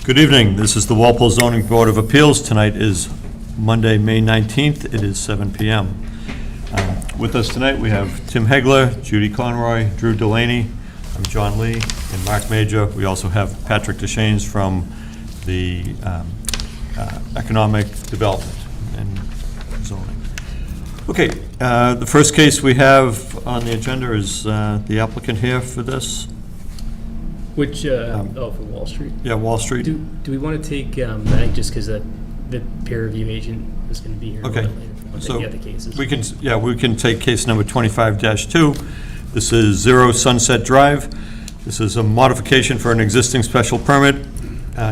Good evening. This is the Walpole Zoning Board of Appeals. Tonight is Monday, May 19th. It is 7 p.m. With us tonight, we have Tim Hegler, Judy Conroy, Drew Delaney, I'm John Lee, and Mark Major. We also have Patrick Deschaines from the Economic Development and Zoning. Okay, the first case we have on the agenda is the applicant here for this. Which, for Wall Street? Yeah, Wall Street. Do we want to take, I think just because the peer review agent is going to be here. Okay. So the other cases. We can take case number 25-2. This is 0 Sunset Drive. This is a modification for an existing special permit,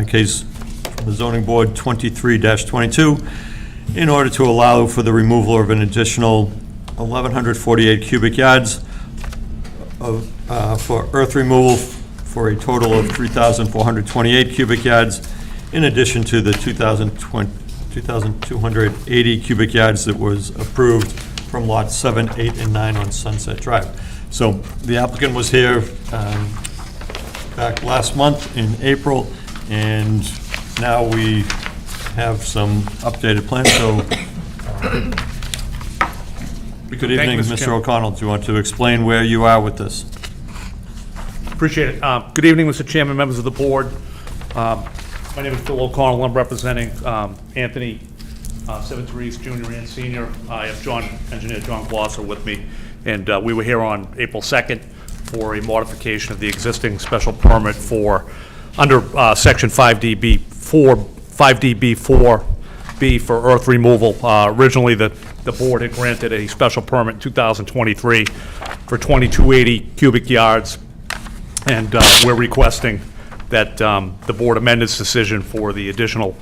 case from the zoning board 23-22, in order to allow for the removal of an additional 1,148 cubic yards for earth removal for a total of 3,428 cubic yards, in addition to the 2,280 cubic yards that was approved from lots 7, 8, and 9 on Sunset Drive. So the applicant was here back last month in April, and now we have some updated plans. So good evening, Mr. O'Connell. Do you want to explain where you are with this? Appreciate it. Good evening, Mr. Chairman, members of the board. My name is Bill O'Connell. I'm representing Anthony Seventeries, Jr. and Senior. I have Engineer John Glosser with me, and we were here on April 2nd for a modification of the existing special permit for under Section 5DB4B for earth removal. Originally, the board had granted a special permit in 2023 for 2,280 cubic yards. And we're requesting that the board amend its decision for the additional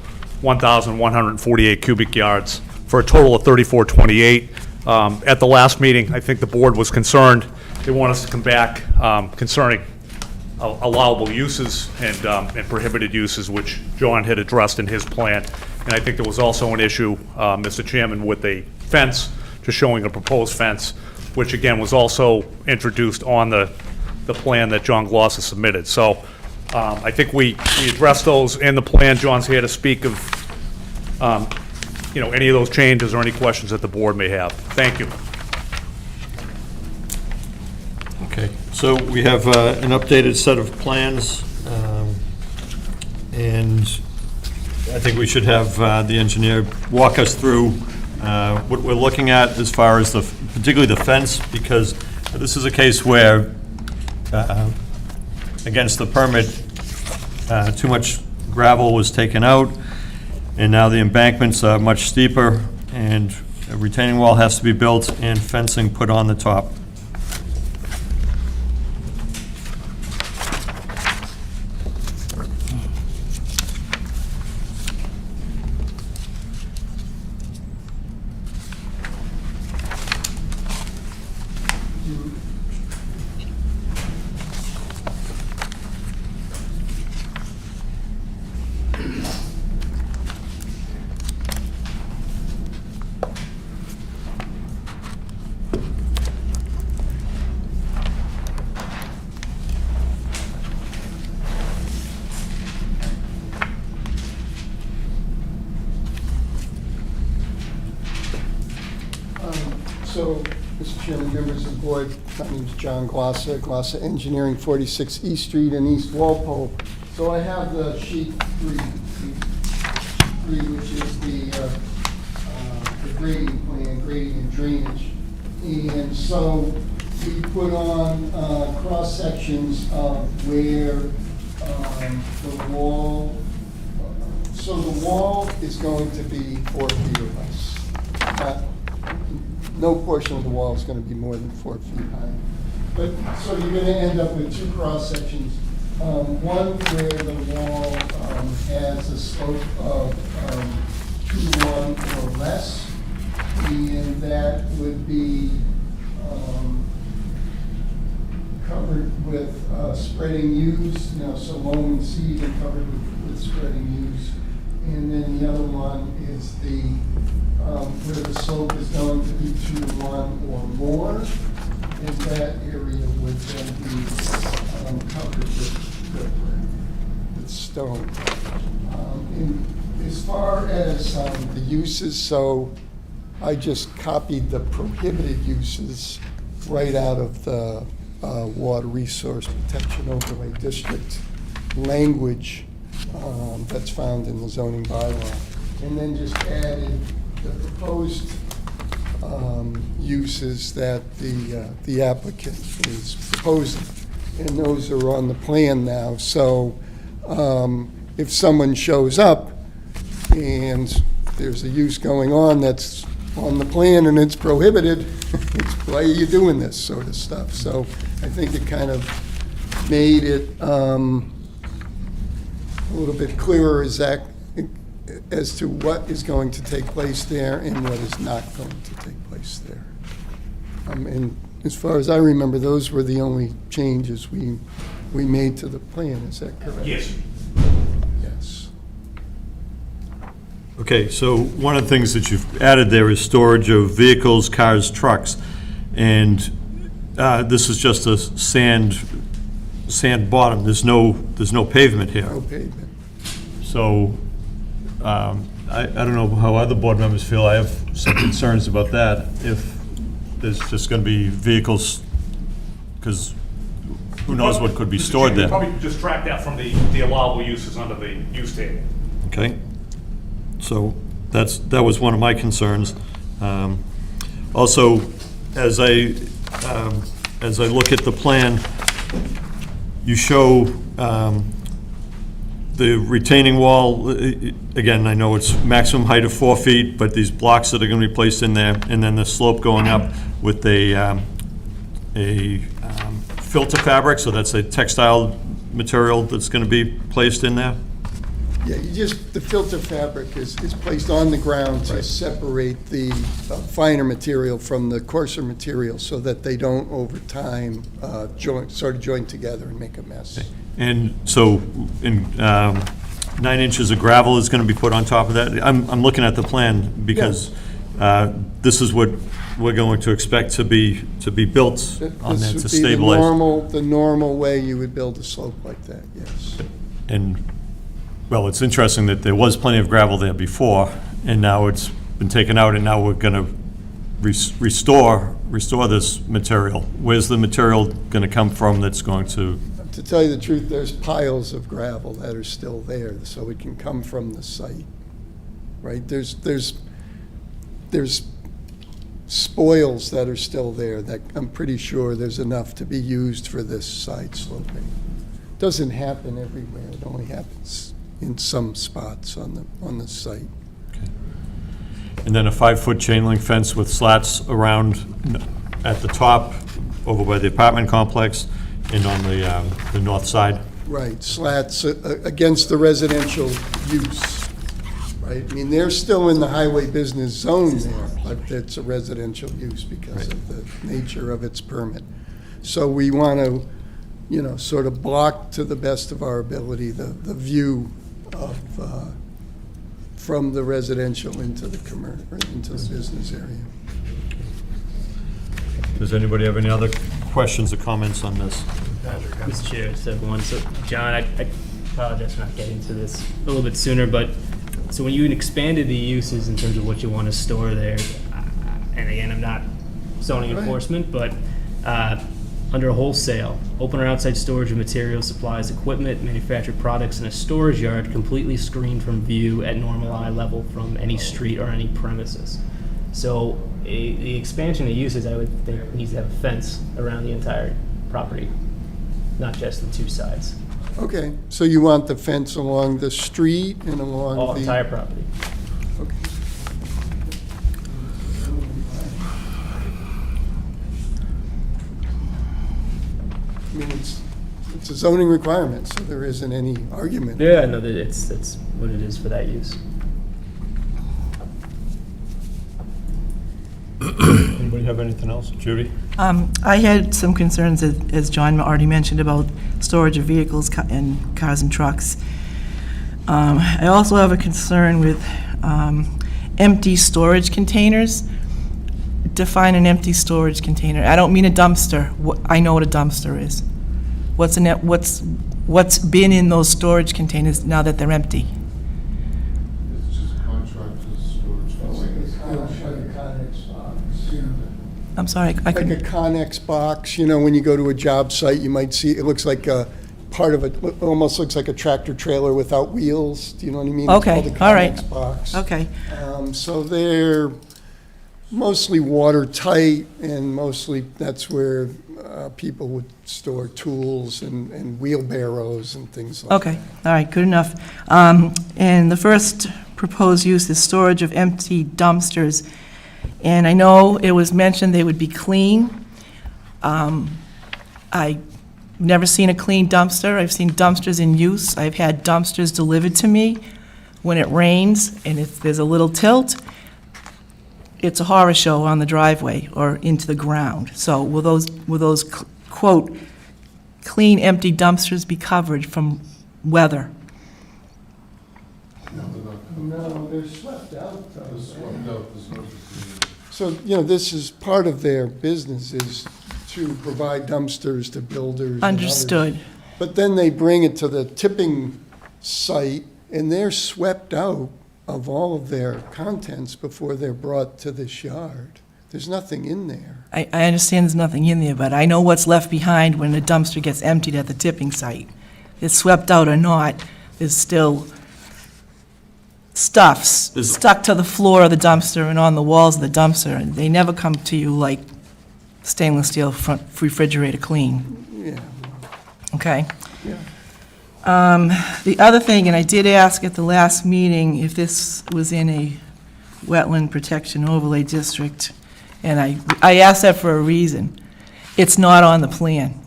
1,148 cubic yards for a total of 3,428. At the last meeting, I think the board was concerned. They want us to come back concerning allowable uses and prohibited uses, which John had addressed in his plan. And I think there was also an issue, Mr. Chairman, with a fence, just showing a proposed fence, which again was also introduced on the plan that John Glosser submitted. So I think we addressed those in the plan. John's here to speak of any of those changes or any questions that the board may have. Thank you. Okay, so we have an updated set of plans, and I think we should have the engineer walk us through what we're looking at as far as particularly the fence, because this is a case where against the permit, too much gravel was taken out, and now the embankments are much steeper, and a retaining wall has to be built and fencing put on the top. So, Mr. Chairman, members of the board, my name is John Glosser, Glosser Engineering, 46 East Street in East Walpole. So I have the sheet 3, which is the grading plan, grading and drainage. And so we put on cross sections of where the wall, so the wall is going to be 4 feet or less. No portion of the wall is going to be more than 4 feet high. But so you're going to end up with 2 cross sections. One where the wall has a slope of 2:1 or less, and that would be covered with spreading yews, so loam and seed and covered with spreading yews. And then the other one is the where the slope is going to be 2:1 or more, and that area would then be covered with riprap. The with stone. As far as the uses, so I just copied the prohibited uses right out of the Water Resource Protection Overlay District language that's found in the zoning bylaw, and then just added the proposed uses that the applicant is proposing, and those are on the plan now. So if someone shows up and there's a use going on that's on the plan and it's prohibited, it's, why are you doing this sort of stuff? So I think it kind of made it a little bit clearer as to what is going to take place there and what is not going to take place there. And as far as I remember, those were the only changes we made to the plan. Is that correct? Yes. Yes. Okay, so one of the things that you've added there is storage of vehicles, cars, trucks, and this is just a sand bottom. There's no pavement here. No pavement. So I don't know how other board members feel. I have some concerns about that. If there's just going to be vehicles, because who knows what could be stored there. Probably just track that from the allowable uses under the use table. Okay, so that was one of my concerns. Also, as I look at the plan, you show the retaining wall. Again, I know it's maximum height of 4 feet, but these blocks that are going to be placed in there, and then the slope going up with a filter fabric, so that's a textile material that's going to be placed in there. Yeah, the filter fabric is placed on the ground to separate the finer material from the coarser material so that they don't, over time, joint together and make a mess. And so, 9 inches of gravel is going to be put on top of that. I'm looking at the plan because this is what we're going to expect to be built on there to This stabilize. would be the normal way you would build a slope like that, yes. And, well, it's interesting that there was plenty of gravel there before, and now it's been taken out, and now we're going to restore this material. Where's the material going to come from that's going to? To tell you the truth, there's piles of gravel that are still there, so it can come from the site, right? There's spoils that are still there that I'm pretty sure there's enough to be used for this side sloping. Doesn't happen everywhere. It only happens in some spots on the site. And then a 5-foot chain link fence with slats around at the top over by the apartment complex and on the north side. Right, slats against the residential use, right? I mean, they're still in the highway business zone there, but it's a residential use because of the nature of its permit. So we want to, sort of block to the best of our ability the view of from the residential into the into the business area. Does anybody have any other questions or comments on this? Mr. Chair, just have one. So, John, I apologize for not getting to this a little bit sooner, but so when you expanded the uses in terms of what you want to store there, and again, I'm not zoning enforcement, but under wholesale, open or outside storage of materials, supplies, equipment, manufactured products in a storage yard completely screened from view at normal eye level from any street or any premises. So the expansion of uses, I would think, needs to have a fence around the entire property, not just the two sides. Okay, so you want the fence along the street and along All the entire property. Okay. I mean, it's a zoning requirement, so there isn't any argument. Yeah, no, that's what it is for that use. Anybody have anything else? Judy? I had some concerns, as John already mentioned, about storage of vehicles and cars and trucks. I also have a concern with empty storage containers. Define an empty storage container. I don't mean a dumpster. I know what a dumpster is. what's been in those storage containers now that they're empty? It's just contractors, storage facilities. I'm sorry, I Like a couldn't, Connex box, you know, when you go to a job site, you might see, it looks like a part of it, almost looks like a tractor trailer without wheels, do you know what I mean? Okay, It's called a all right. Connex box. okay, So they're mostly watertight, and mostly that's where people would store tools and wheelbarrows and things like that. okay, all right, good enough. And the first proposed use is storage of empty dumpsters. And I know it was mentioned they would be clean. I've never seen a clean dumpster. I've seen dumpsters in use. I've had dumpsters delivered to me when it rains and there's a little tilt. It's a horror show on the driveway or into the ground. So will those quote, clean, empty dumpsters be covered from weather? No, they're not. No, they're swept out, though. There's one, no, there's no. So, you know, this is part of their business is to provide dumpsters to builders and others. Understood. But then they bring it to the tipping site, and they're swept out of all of their contents before they're brought to this yard. There's nothing in there. I understand there's nothing in there, but I know what's left behind when the dumpster gets emptied at the tipping site. It's swept out or not, there's still stuff stuck to the floor of the dumpster and on the walls of the dumpster, and they never come to you like stainless steel front refrigerator clean, Yeah, okay? yeah. The other thing, and I did ask at the last meeting if this was in a wetland protection overlay district, and I asked that for a reason. It's not on the plan.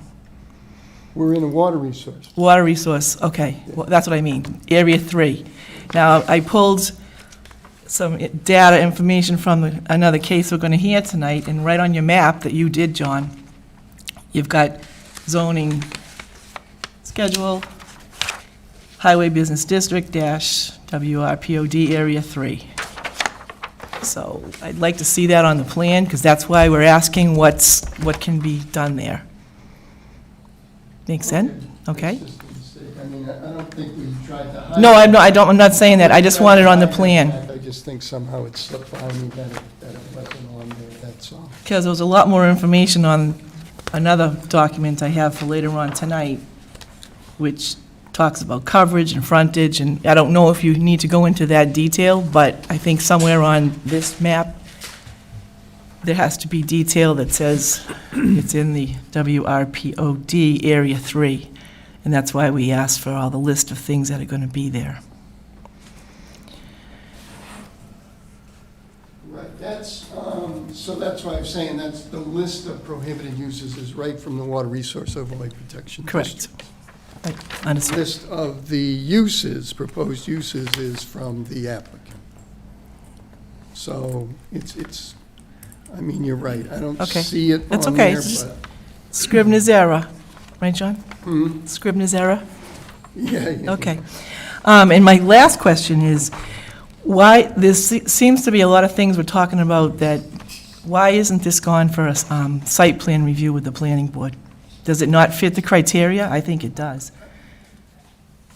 We're in a water resource. Water resource, okay, well, that's what I mean, Area 3. Now, I pulled some data information from another case we're going to hear tonight, and right on your map that you did, John, you've got zoning schedule, Highway Business District dash WRPOD Area 3. So I'd like to see that on the plan, because that's why we're asking what can be done there. Make sense? Okay? It's just a mistake. I mean, I don't think we tried to hide. No, I'm not saying that, I just want it on the plan. I just think somehow it slipped by me that it wasn't on there, that's all. Because there was a lot more information on another document I have for later on tonight, which talks about coverage and frontage, and I don't know if you need to go into that detail, but I think somewhere on this map, there has to be detail that says it's in the WRPOD Area 3, and that's why we asked for all the list of things that are going to be there. Right, that's, so that's why I'm saying that's the list of prohibited uses is right from the Water Resource Overlay Protection Correct. District. I understand. List of the uses, proposed uses, is from the applicant. So it's, I mean, you're right, I don't Okay. see it That's on okay. there, It's just- but, Scrivener's error, right, John? Scrivener's error? yeah. Okay. And my last question is, why, seems to be a lot of things we're talking about that, why isn't this gone for a site plan review with the planning board? Does it not fit the criteria? I think it does.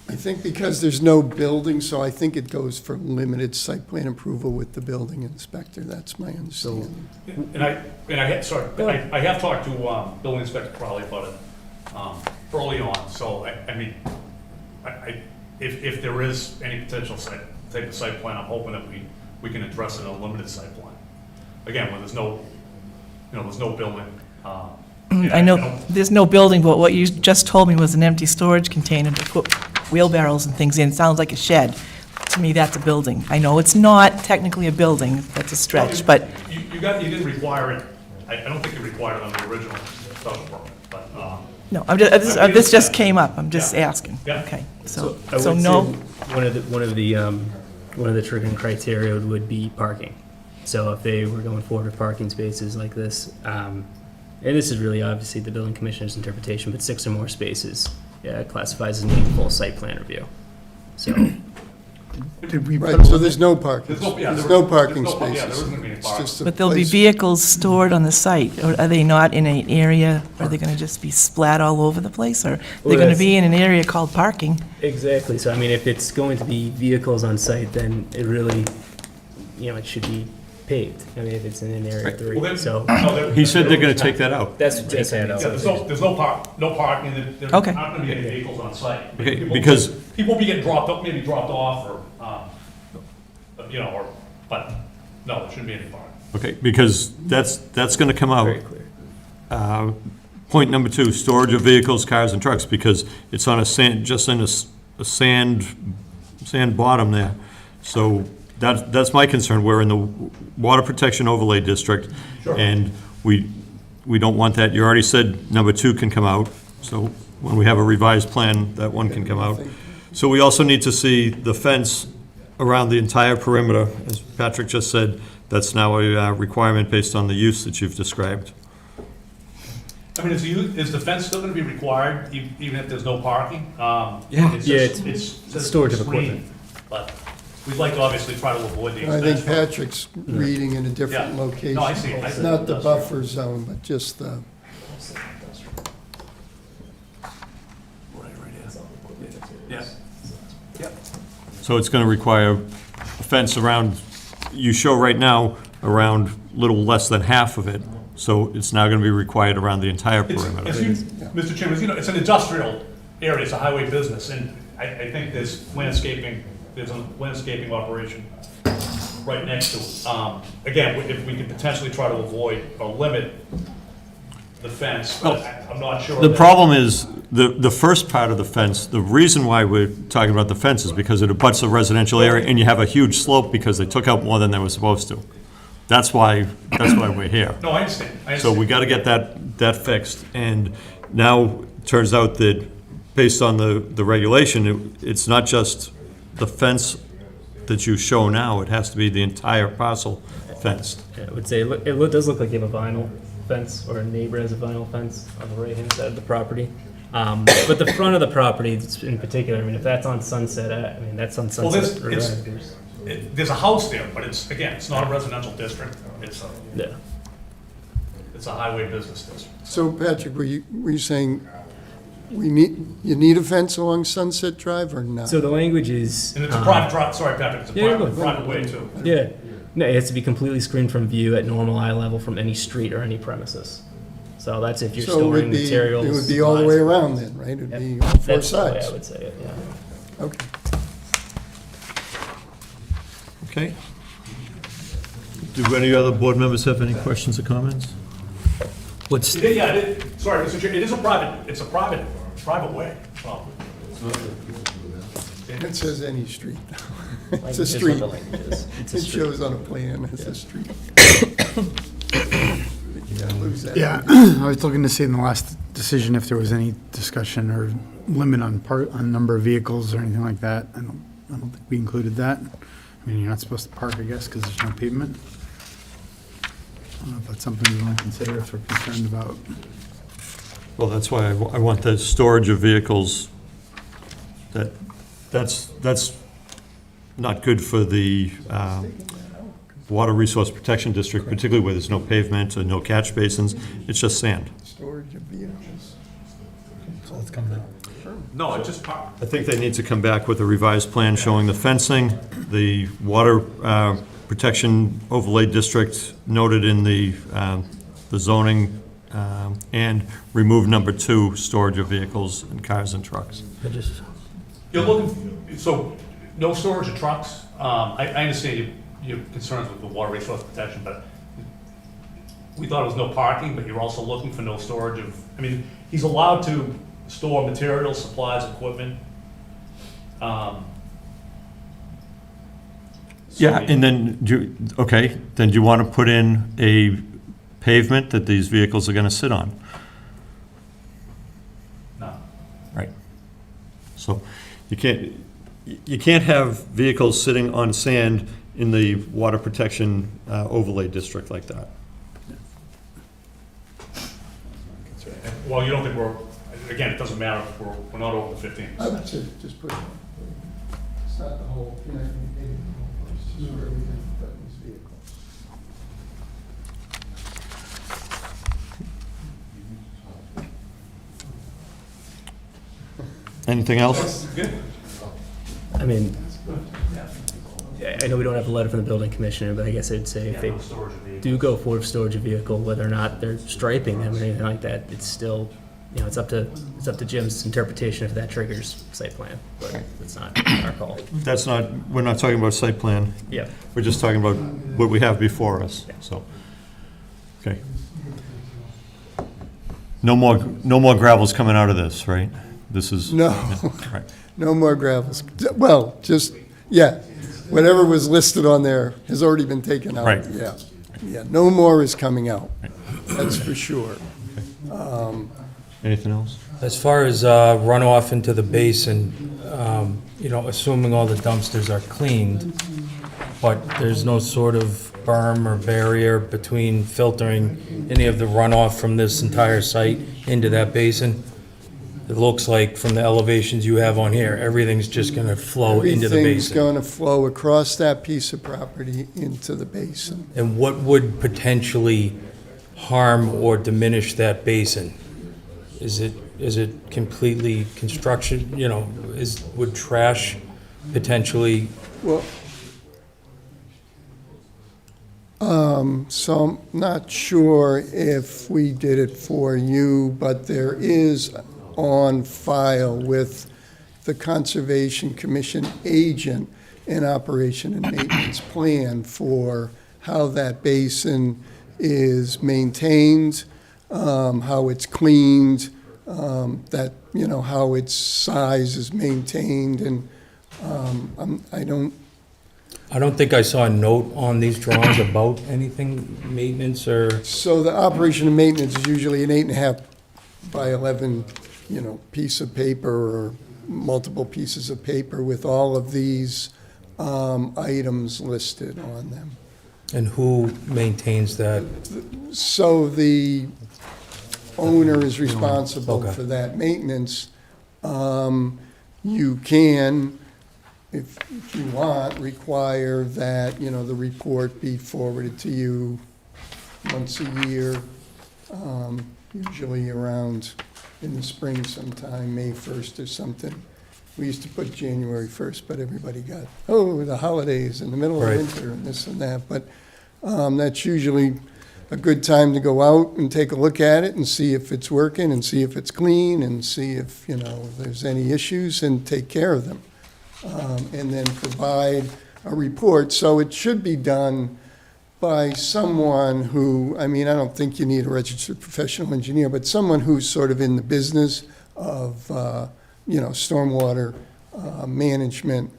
I think because there's no building, so I think it goes for limited site plan approval with the building inspector, that's my understanding. And I have talked to Building Inspector Crowley about it early on, so I mean, if there is any potential type of site plan, I'm hoping that we can address it in a limited site plan. Again, when there's no building. I know there's no building, but what you just told me was an empty storage container to put wheelbarrows and things in. Sounds like a shed. To me, that's a building. I know it's not technically a building, that's a stretch, but, You didn't require it, I don't think you required it on the original special permit, but, no, this just came up, I'm just asking. Yeah. Okay, I so would no, say one of the triggering criteria would be parking. So if they were going forward with parking spaces like this, and this is really obviously the building commissioner's interpretation, but 6 or more spaces classifies as needing full site plan review. So Did we put Right, so a there's no parking. There's no parking Yeah, there spaces. isn't gonna be any It's parking. just a But there'll be place- vehicles stored on the site, or are they not in an area, are they gonna just be splat all over the place, or Well, they're gonna that's- be in an area called parking? Exactly. So I mean, if it's going to be vehicles on site, then it really, it should be paved. I mean, if it's in an area Right. 3, Well, then- so. no, there- He said they're gonna take that out. That's what I mean. Yeah, So there's no parking, there Okay. aren't gonna be any vehicles on site. Okay, People- because- People be getting dropped off, maybe dropped off, or, but, no, there shouldn't be any parking. Okay, because that's gonna come out. Very clear. Point number 2, storage of vehicles, cars, and trucks, because it's on a sand, just in a sand bottom there. So that's my concern. We're in the Water Protection Overlay District, and we don't want that. You already said number 2 can come out, so when we have a revised plan, that one can come out. So we also need to see the fence around the entire perimeter. As Patrick just said, that's now a requirement based on the use that you've described. I mean, is the fence still gonna be required, even if there's no parking? Yeah. It's Yeah, just- it's storage of screening, equipment. But we'd like to obviously try to avoid the I expense. think Patrick's reading in a different Yeah. location. No, I see. It's not the buffer zone, but just the, Yeah. So it's going to require a fence around, you show right now, around little less than half of it, so it's now going to be required around the entire perimeter. Mr. Chairman, it's an industrial area, it's a highway business, and I think there's a landscaping operation right next to it. Again, if we could potentially try to avoid or limit the fence, but I'm not sure. The that- problem is, the first part of the fence, the reason why we're talking about the fence is because it abuts a residential area, and you have a huge slope because they took out more than they were supposed to. That's why we're here. No, I understand. So we got to get that fixed. And now, it turns out that, based on the regulation, it's not just the fence that you show now, it has to be the entire parcel fenced. Yeah, I would say it does look like you have a vinyl fence, or a neighbor has a vinyl fence on the right-hand side of the property. But the front of the property in particular, I mean, if that's on Sunset, I mean, that's on Well, Sunset. there's a house there, but it's not a residential district. Yeah. It's a highway business district. so Patrick, were you saying you need a fence along Sunset Drive or not? So the language is. And it's a private drive, sorry, Patrick, it's a Yeah, private way too. Yeah. No, it has to be completely screened from view at normal eye level from any street or any premises. So that's if you're So it would storing be, materials. it would be all the way supplies. around then, right? It'd Yep. be on 4 That's the way sides. I would say it, yeah. Okay. Okay? Do any other board members have any questions or comments? Sorry, Mr. Chair, it's a private way. Well, It says any street. It's Language a is what street. the language is. It's a It street. shows on a plan as a street. You gotta lose that. Yeah, I was looking to see in the last decision if there was any discussion or limit on number of vehicles or anything like that. I don't think we included that. I mean, you're not supposed to park, I guess, because there's no pavement. I don't know if that's something we want to consider if we're concerned about. Well, that's why I want the storage of vehicles, that's not good for the Water Resource Protection District, particularly where there's no pavement and no catch basins, it's just sand. Storage of vehicles. No, it's just I think they need to come back with a revised plan showing the fencing, the Water Protection Overlay District noted in the zoning, and remove number 2, storage of vehicles and cars and trucks. You're looking, so, no storage of trucks. I understand your concerns with the water resource protection, but we thought it was no parking, but you're also looking for no storage of, I mean, he's allowed to store materials, supplies, equipment. Yeah, and then, then do you want to put in a pavement that these vehicles are going to sit on? No. Right. So you can't have vehicles sitting on sand in the Water Protection Overlay District like that. Well, you don't think again, it doesn't matter, we're not over the 15. I would say just put it on. It's not the whole, you're not gonna pay the whole price, just for everything but this vehicle. Anything else? I mean, I know we don't have a letter from the building commissioner, but I guess I'd say if they do go forward with storage of vehicle, whether or not they're striping them or anything like that, it's still, you know, it's up to Jim's interpretation if that triggers site plan, but it's not our call. That's not, we're not talking about site plan. Yeah. We're just talking about what we have before us, so. Okay. No more gravel's coming out of this, right? This is. No. Yeah, right. No more gravels. Well, just, yeah, whatever was listed on there has already been taken out. Right. Yeah, yeah, no more is coming out, that's for sure. Anything else? As far as runoff into the basin, you know, assuming all the dumpsters are cleaned, but there's no sort of berm or barrier between filtering any of the runoff from this entire site into that basin, it looks like from the elevations you have on here, everything's just going to flow into the Everything's basin. going to flow across that piece of property into the basin. And what would potentially harm or diminish that basin? Is it completely construction, you know, would trash potentially? Well, so I'm not sure if we did it for you, but there is on file with the Conservation Commission agent an operation and maintenance plan for how that basin is maintained, how it's cleaned, that, you know, how its size is maintained, and I don't think I saw a note on these drawings about anything maintenance or, So the operation and maintenance is usually an 8.5 by 11, you know, piece of paper or multiple pieces of paper with all of these items listed on them. and who maintains that? So the owner is responsible Okay. for that maintenance. You can, if you want, require that, you know, the report be forwarded to you once a year, usually around in the spring sometime, May 1st or something. We used to put January 1st, but everybody got, oh, the holidays in the middle of Right. winter and this and that. But that's usually a good time to go out and take a look at it and see if it's working and see if it's clean and see if, you know, there's any issues and take care of them. And then provide a report. So it should be done by someone who, I mean, I don't think you need a registered professional engineer, but someone who's sort of in the business of, you know, stormwater management.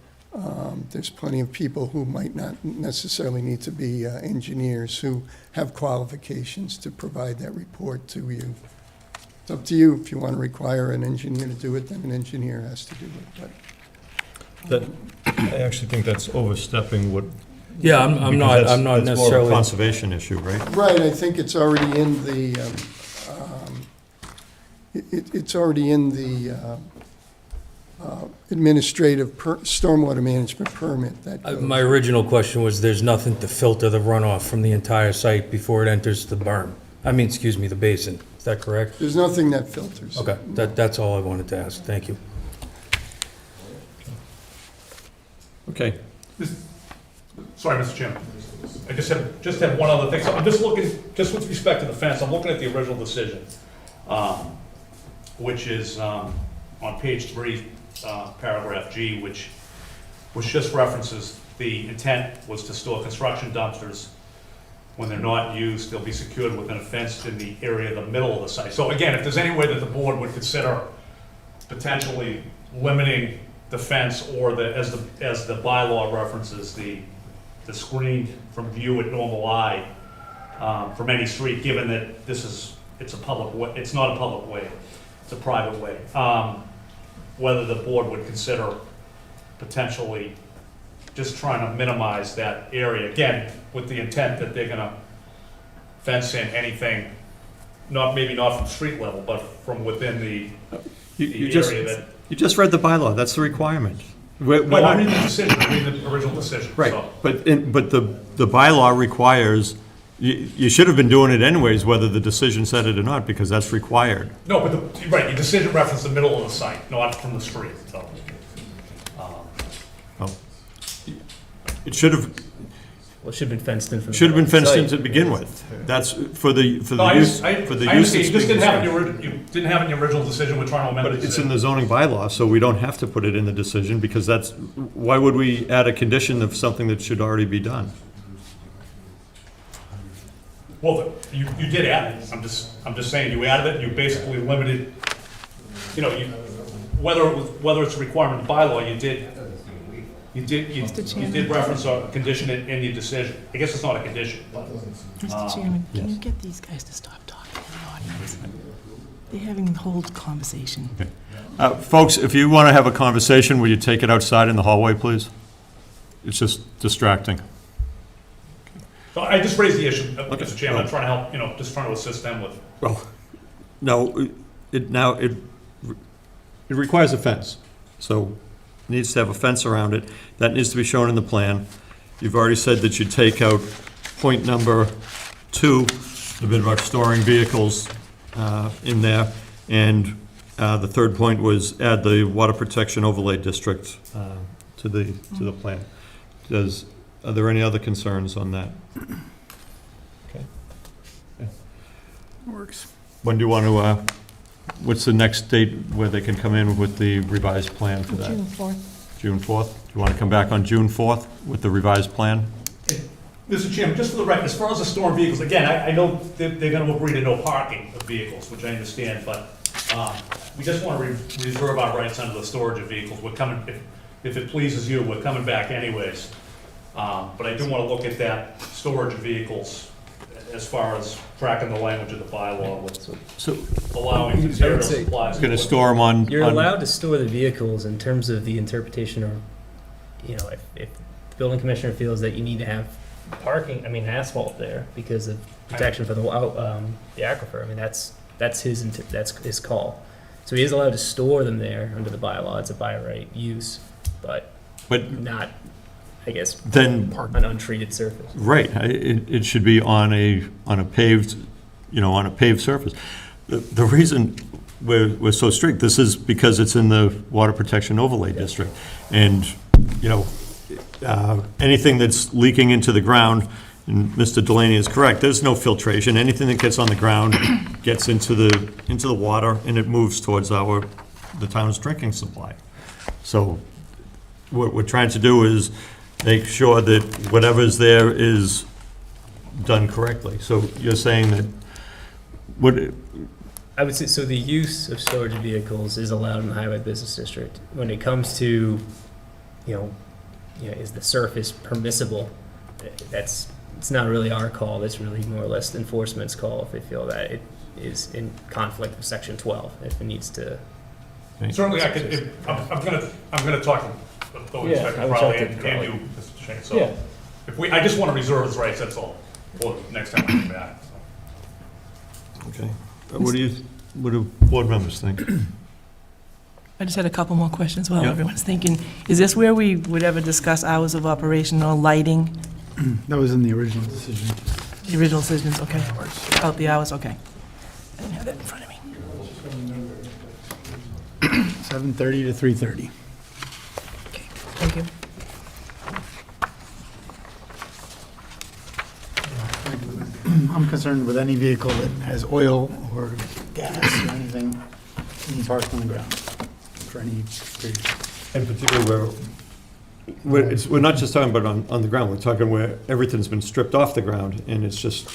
There's plenty of people who might not necessarily need to be engineers who have qualifications to provide that report to you. It's up to you. If you want to require an engineer to do it, then an engineer has to do it. But I actually think that's overstepping what. Yeah, I'm not because that's more of a necessarily, conservation issue, right? right, I think it's already in the, it's already in the administrative stormwater management permit that goes. my original question was, there's nothing to filter the runoff from the entire site before it enters the berm. I mean, excuse me, the basin. Is that correct? There's nothing that filters. Okay, that's all I wanted to ask. Thank you. Okay. Sorry, Mr. Chairman. I just have one other thing. So I'm just looking, just with respect to the fence, I'm looking at the original decision, which is on page 3, paragraph G, which just references the intent was to store construction dumpsters. When they're not used, they'll be secured within a fence in the area of the middle of the site. So again, if there's any way that the board would consider potentially limiting the fence or as the bylaw references, the screened from view at normal eye from any street, given that it's a public way, it's not a public way, it's a private way. Whether the board would consider potentially just trying to minimize that area, again, with the intent that they're gonna fence in anything, maybe not from street level, but from within the You area just, that. you just read the bylaw, that's the requirement. No, I'm reading the decision, I'm reading the original decision. Right, so. but the bylaw requires, you should have been doing it anyways, whether the decision said it or not, because that's required. No, but right, your decision referenced the middle of the site, not from the street, so. Oh. It should have, Well, it should have been fenced in from the. should have been fenced in site. to begin with. That's for the use, No, I use understand, that's you just being didn't have it in discussed. you didn't have it in your original decision, we're trying to amend But the it's in decision. the zoning bylaw, so we don't have to put it in the decision, because that's, why would we add a condition of something that should already be done? Well, you did add it, I'm just saying, you added it, you basically limited, you know, whether it's a requirement of bylaw, you did reference a condition in your decision. I guess it's not a condition, but. Mr. Chairman, can you get these guys to stop talking in the audience? They're having a whole conversation. Folks, if you want to have a conversation, will you take it outside in the hallway, please? It's just distracting. So I just raised the issue, Mr. Chairman, I'm trying to help, just trying to assist them with. Well, no, it requires a fence, so it needs to have a fence around it. That needs to be shown in the plan. You've already said that you take out point number 2, the bit about storing vehicles in there, and the third point was add the water protection overlay district to the plan. Are there any other concerns on that? Okay. Works. When do you want to, what's the next date where they can come in with the revised plan for that? June 4th. June 4th? Do you want to come back on June 4th with the revised plan? Mr. Chairman, just for the record, as far as the storing vehicles, again, I know they're going to agree to no parking of vehicles, which I understand, but we just want to reserve our rights under the storage of vehicles. We're coming, if it pleases you, we're coming back anyways. But I do want to look at that storage of vehicles as far as tracking the language of the bylaw with So allowing material say- supplies. going to store them on... You're on- allowed to store the vehicles in terms of the interpretation, or, if the building commissioner feels that you need to have parking, asphalt there because of protection for the aquifer. That's his call. So he is allowed to store them there under the bylaw. It's a by right use, but not, I guess, Then, an untreated surface. right, it should be on a paved, on a paved surface. The reason we're so strict, this is because it's in the Water Protection Overlay District. And, anything that's leaking into the ground, and Mr. Delaney is correct, there's no filtration. Anything that gets on the ground gets into the water, and it moves towards the town's drinking supply. So what we're trying to do is make sure that whatever's there is done correctly. So you're saying that, I would say, so the use of storage vehicles is allowed in the highway business district. When it comes to, is the surface permissible? It's not really our call. That's really more or less enforcement's call if they feel that it is in conflict with section 12, if it needs to. Certainly, I could, I'm gonna talk to the building Yeah, inspector I would probably talk to and Crowley. you, Mr. Shane, Yeah. so. I just want to reserve his rights, that's all, for next time I come back. okay. What do board members think? I just had a couple more questions while Yeah. everyone's thinking. Is this where we would ever discuss hours of operation or lighting? That was in the original decision. The original decisions, okay. About the hours, okay. I didn't have that in front of me. 7:30 to 3:30. Okay, thank you. I'm concerned with any vehicle that has oil or gas or anything being parked on the ground for any period. In particular, we're not just talking about on the ground, we're talking where everything's been stripped off the ground, and it's just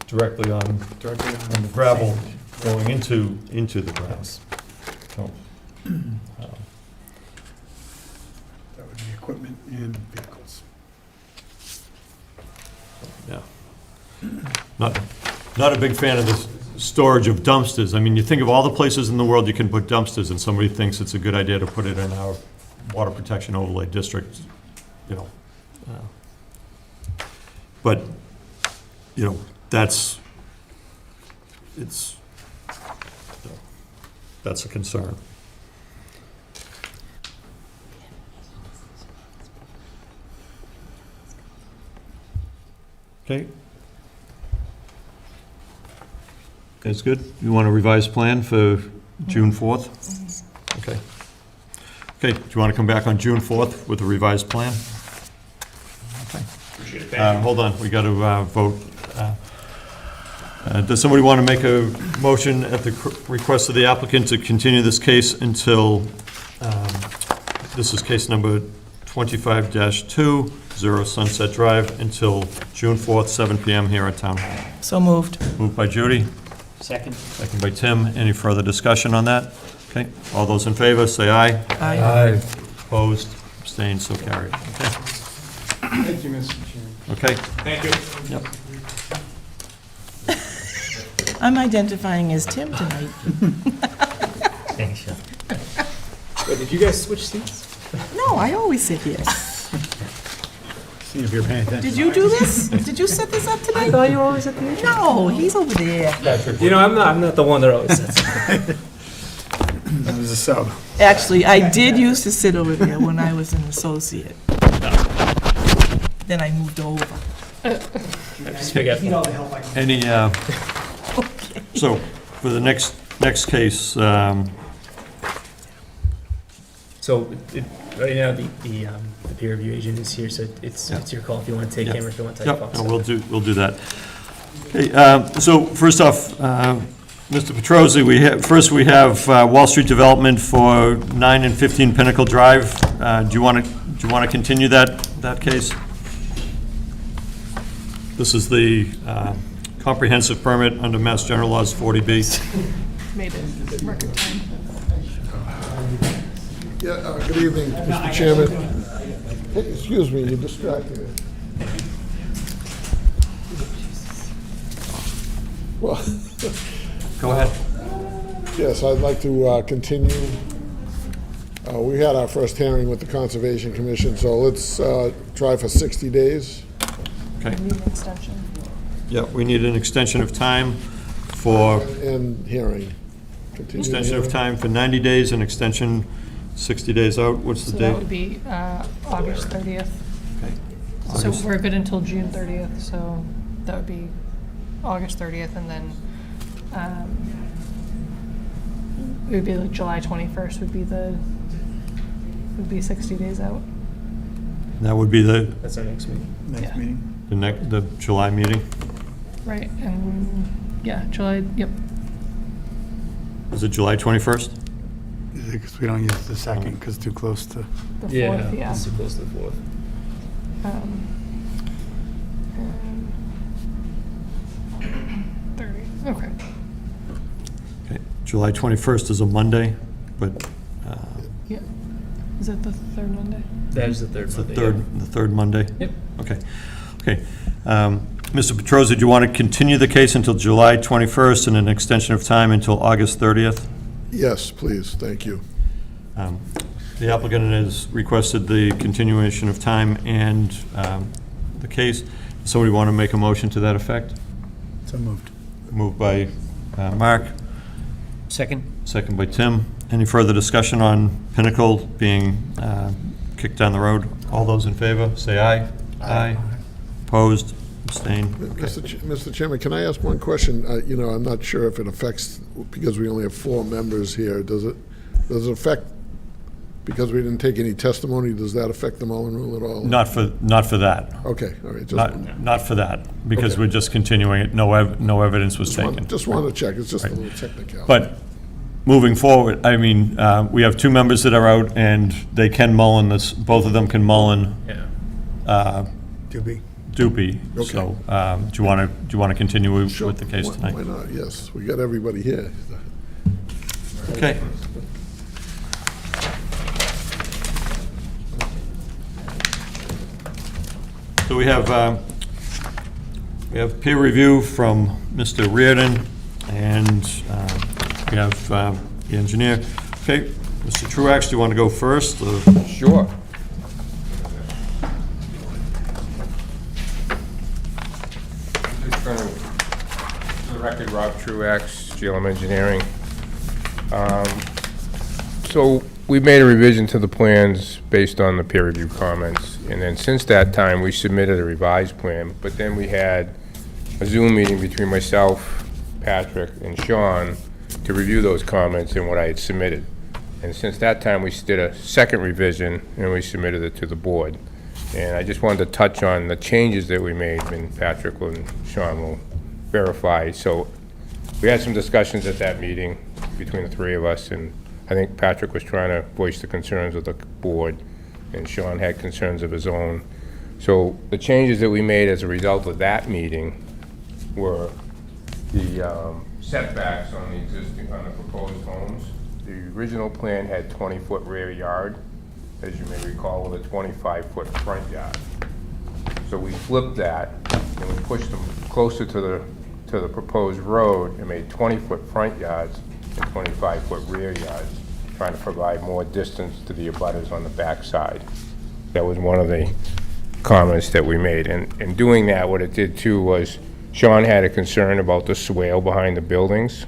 directly on the gravel going into the ground. So, That would be equipment and vehicles. yeah. Not a big fan of this storage of dumpsters. I mean, you think of all the places in the world you can put dumpsters, and somebody thinks it's a good idea to put it in our water protection overlay district, But, that's a concern. Okay. That's good. You want a revised plan for June 4th? Okay. Okay, do you want to come back on June 4th with a revised plan? Okay. Hold on, we got to vote. Does somebody want to make a motion at the request of the applicant to continue this case until, this is case number 25-2, 0 Sunset Drive, until June 4th, 7 PM here at Town Hall? So moved. Moved by Judy, Second. second by Tim. Any further discussion on that? Okay, all those in favor, say aye. Aye. Opposed, abstained, so carried. Okay, Thank you, Mr. Chairman. okay. Thank you. Yep. I'm identifying as Tim tonight. Thanks, Sean. Wait, did you guys switch seats? No, I always sit here. See if you're paying attention. Did you do this? Did you set this up tonight? I thought you were always at the end. No, he's over there. You know, I'm not the one that always sits. That was a sub. Actually, I did used to sit over there when I was an associate. Then I moved over. Just figured. Any, so, for the next case, So, right now, the peer review agent is here, so it's your call if you want to take him or if you want to take yep, Fox. no, we'll do that. Okay, so first off, Mr. Petrosi, first we have Wall Street Development for 9 and 15 Pinnacle Drive. Do you want to continue that case? This is the comprehensive permit under Mass General Laws 40B. Made it record time. Yeah, good evening, Mr. Chairman. Hey, excuse me, you distracted me. Well, Go ahead. yes, I'd like to continue. We had our first hearing with the Conservation Commission, so let's try for 60 days. Okay, Need an extension. yeah, we need an extension of time for, And hearing. Continue the extension of hearing. time for 90 days and extension 60 days out. What's the So date? that would be August 30th. Okay. So August. we're good until June 30th, so that would be August 30th, and then it would be like July 21st would be 60 days out. That would be the That's our next meeting. Yeah. Next meeting. the July meeting. Right, and, yeah, July, yep. Is it July 21st? Because we don't use the second, because it's too close to. The 4th, yeah. It's too close to the 4th. And 30, okay. Okay, July 21st is a Monday, but Yeah. Is it the third Monday? That is the third it's the Monday, third Monday? Yep. Okay, okay. Mr. Petrosi, do you want to continue the case until July 21st and an extension of time until August 30th? Yes, please, thank you. The applicant has requested the continuation of time and the case. Does somebody want to make a motion to that effect? So moved. Moved by Mark, Second? second by Tim. Any further discussion on Pinnacle being kicked down the road? All those in favor, say aye. Aye. Opposed, abstained? Okay. Mr. Chairman, can I ask one question? You know, I'm not sure if it affects, because we only have 4 members here, does it affect, because we didn't take any testimony, does that affect the Mullen Rule at all? Not for that. Okay, all right, Not for that, because Okay. we're just continuing it. No evidence was taken. just wanted to check, it's just a little technical. But moving forward, I mean, we have 2 members that are out, and they can Mullen this, both of them can Mullen Yeah. Dupee. Dupee. Okay. So, do you want to continue with Sure, the case why tonight? not, yes, we got everybody here. Okay. So we have peer review from Mr. Reardon, and we have the engineer. Okay, Mr. Truax, do you want to go first? or- Sure. Just for the record, Rob Truax, GLM Engineering. So we made a revision to the plans based on the peer review comments. And then since that time, we submitted a revised plan, but then we had a Zoom meeting between myself, Patrick, and Sean to review those comments and what I had submitted. And since that time, we did a second revision, and we submitted it to the board. And I just wanted to touch on the changes that we made, and Patrick and Sean will verify. So we had some discussions at that meeting between the three of us, and I think Patrick was trying to voice the concerns of the board, and Sean had concerns of his own. So the changes that we made as a result of that meeting were the setbacks on the proposed homes. The original plan had 20-foot rear yard, as you may recall, with a 25-foot front yard. So we flipped that, and we pushed them closer to the proposed road and made 20-foot front yards and 25-foot rear yards, trying to provide more distance to the abutters on the back side. That was one of the comments that we made. And in doing that, what it did too was, Sean had a concern about the swale behind the buildings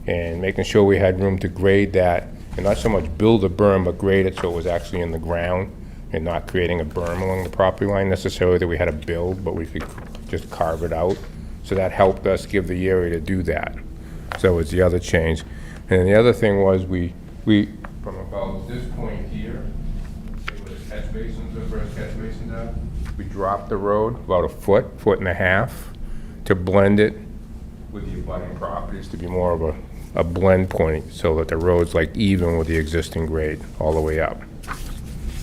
and making sure we had room to grade that, and not so much build a berm, but grade it so it was actually in the ground and not creating a berm along the property line necessarily that we had to build, but we could just carve it out. So that helped us give the area to do that. So it was the other change. And the other thing was we from about this point here, it was catch basins, the first catch basins out, we dropped the road about a foot and a half to blend it with the abutting properties to be more of a blend point so that the road's like even with the existing grade all the way up.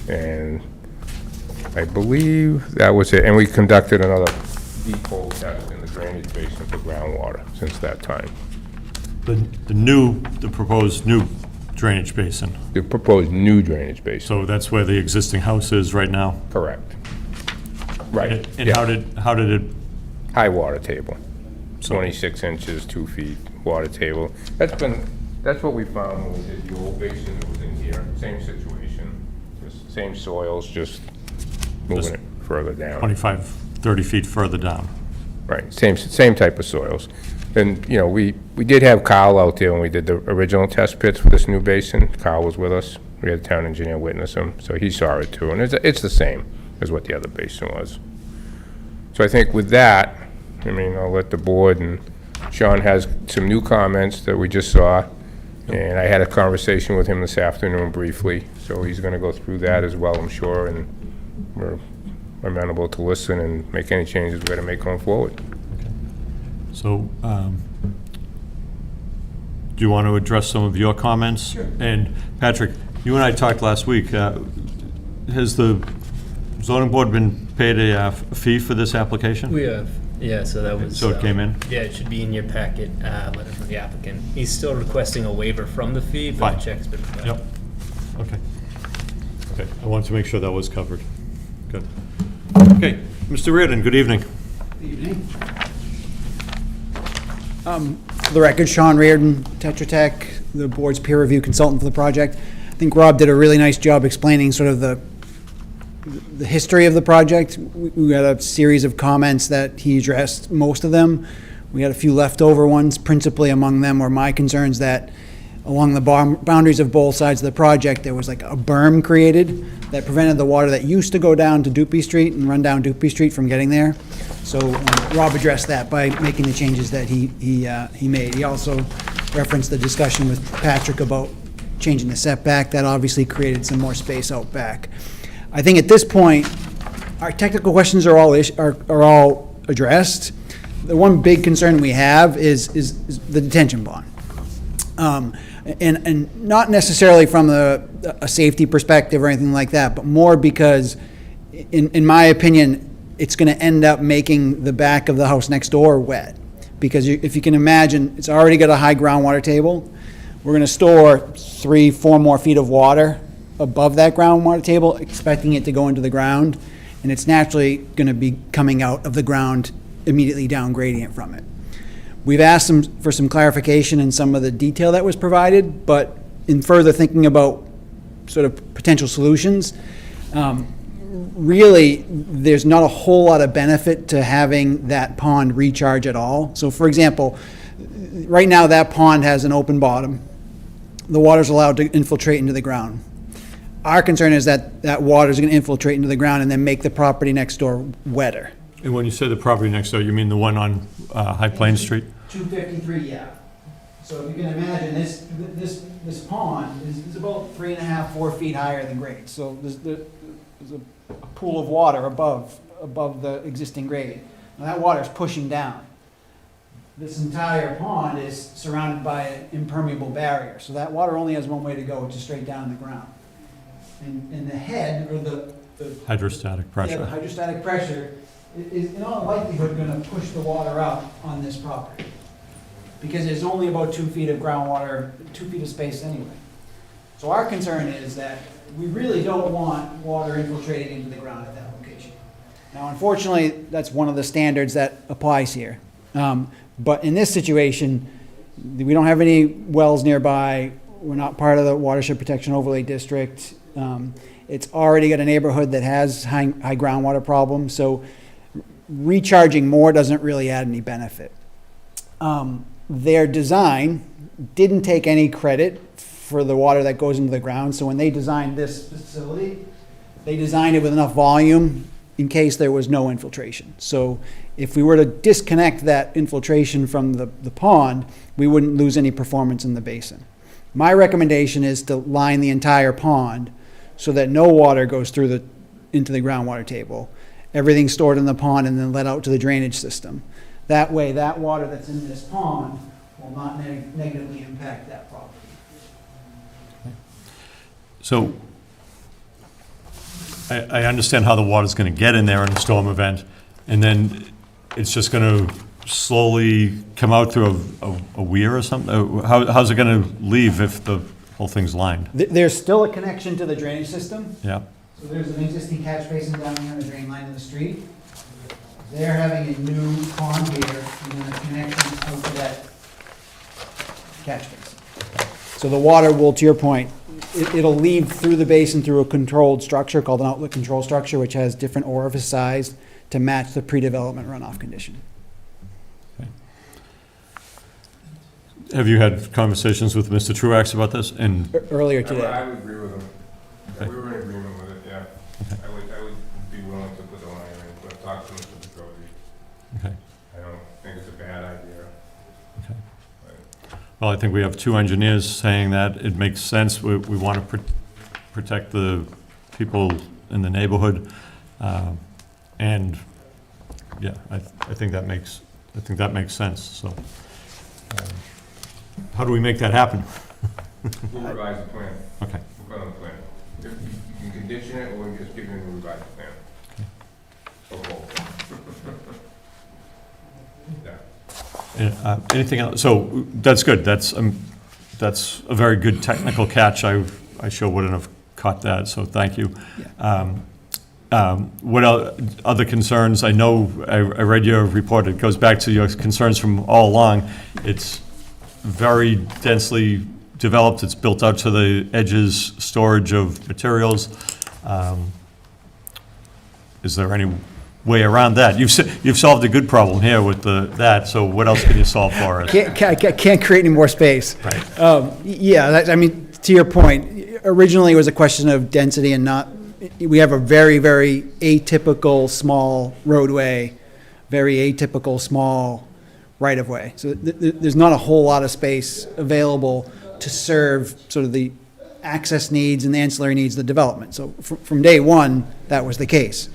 And I believe that was it. And we conducted another deep hole test in the drainage basin for groundwater since that time. The proposed new drainage basin. The proposed new drainage basin. So that's where the existing house is right now? Correct. Right. And yeah. how did it, High water table, So- 26 inches, 2 feet water table. That's what we found when we did the old basin that was in here. Same situation, just same soils, just moving Just it further down. 25, 30 feet further down? Right, same type of soils. And, you know, we did have Kyle out there when we did the original test pits for this new basin. Kyle was with us. We had the town engineer witness him, so he saw it too. And it's the same as what the other basin was. So I think with that, I mean, I'll let the board, and Sean has some new comments that we just saw. And I had a conversation with him this afternoon briefly, so he's gonna go through that as well, I'm sure, and we're amenable to listen and make any changes we gotta make going forward. So, do you want to address some of your comments? Sure. And Patrick, you and I talked last week. Has the zoning board been paid a fee for this application? We have, yeah, so that was. So it came in? Yeah, it should be in your packet, letter from the applicant. He's still requesting a waiver from the fee, but Fine. the check's been provided. Yep. Okay. Okay, I wanted to make sure that was covered. Good. Okay, Mr. Reardon, good evening. For the record, Sean Reardon, Tetra Tech, the board's peer review consultant for the project. I think Rob did a really nice job explaining sort of the history of the project. We had a series of comments that he addressed, most of them. We had a few leftover ones. Principally among them were my concerns that along the boundaries of both sides of the project, there was like a berm created that prevented the water that used to go down to Dupee Street and run down Dupee Street from getting there. So Rob addressed that by making the changes that he made. He also referenced the discussion with Patrick about changing the setback. That obviously created some more space out back. I think at this point, our technical questions are all addressed. The one big concern we have is the detention pond. And not necessarily from a safety perspective or anything like that, but more because, in my opinion, it's going to end up making the back of the house next door wet. Because if you can imagine, it's already got a high groundwater table. We're going to store 3-4 more feet of water above that groundwater table, expecting it to go into the ground. And it's naturally going to be coming out of the ground immediately down gradient from it. We've asked for some clarification in some of the detail that was provided, but in further thinking about sort of potential solutions, really, there's not a whole lot of benefit to having that pond recharge at all. So for example, right now that pond has an open bottom. The water's allowed to infiltrate into the ground. Our concern is that that water is going to infiltrate into the ground and then make the property next door wetter. And when you say the property next door, you mean the one on High Plains Street? 253, yeah. So if you can imagine, this pond is about 3.5, 4 feet higher than grade. So there's a pool of water above the existing grade. Now that water is pushing down. This entire pond is surrounded by an impermeable barrier. So that water only has one way to go, which is straight down in the ground. And the head, or the Hydrostatic yeah, pressure. the hydrostatic pressure is in all likelihood going to push the water out on this property. Because there's only about 2 feet of groundwater, 2 feet of space anyway. So our concern is that we really don't want water infiltrating into the ground at that location. Now, unfortunately, that's one of the standards that applies here. But in this situation, we don't have any wells nearby. We're not part of the watershed protection overlay district. It's already got a neighborhood that has high groundwater problems, so recharging more doesn't really add any benefit. Their design didn't take any credit for the water that goes into the ground, so when they designed this facility, they designed it with enough volume in case there was no infiltration. So if we were to disconnect that infiltration from the pond, we wouldn't lose any performance in the basin. My recommendation is to line the entire pond so that no water goes through into the groundwater table. Everything's stored in the pond and then let out to the drainage system. That way, that water that's in this pond will not negatively impact that property. So I understand how the water's going to get in there in a storm event, and then it's just going to slowly come out through a weir or something? How's it going to leave if the whole thing's lined? There's still a connection to the drainage system. Yeah. So there's an existing catch basin down here on the drain line in the street. They're having a new pond here, and then a connection out to that catch basin. So the water will, to your point, it'll leave through the basin through a controlled structure called an outlet control structure, which has different orifice size to match the pre-development runoff condition. Have you had conversations with Mr. Truax about this? And Earlier today. I would agree with him. We were in agreement with it, yeah. I would be willing to put the line in, but talk to Mr. Petrosi. Okay. I don't think it's a bad idea. Well, I think we have two engineers saying that it makes sense. We want to protect the people in the neighborhood. And, yeah, I think that makes sense, so. How do we make that happen? We'll revise the plan. Okay. We'll put on the plan. If you can condition it, or we just give you a revised plan. Or both. Yeah. Anything else? So that's good. That's a very good technical catch. I sure wouldn't have caught that, so thank you. Yeah. What other concerns? I know I read your report. It goes back to your concerns from all along. It's very densely developed. It's built out to the edges, storage of materials. Is there any way around that? You've solved a good problem here with that, so what else can you solve for us? Can't create any more space. Right. Yeah, I mean, to your point, originally it was a question of density and not, we have a very, very atypical small roadway, very atypical small right-of-way. So there's not a whole lot of space available to serve sort of the access needs and the ancillary needs of the development. So from day one, that was the case.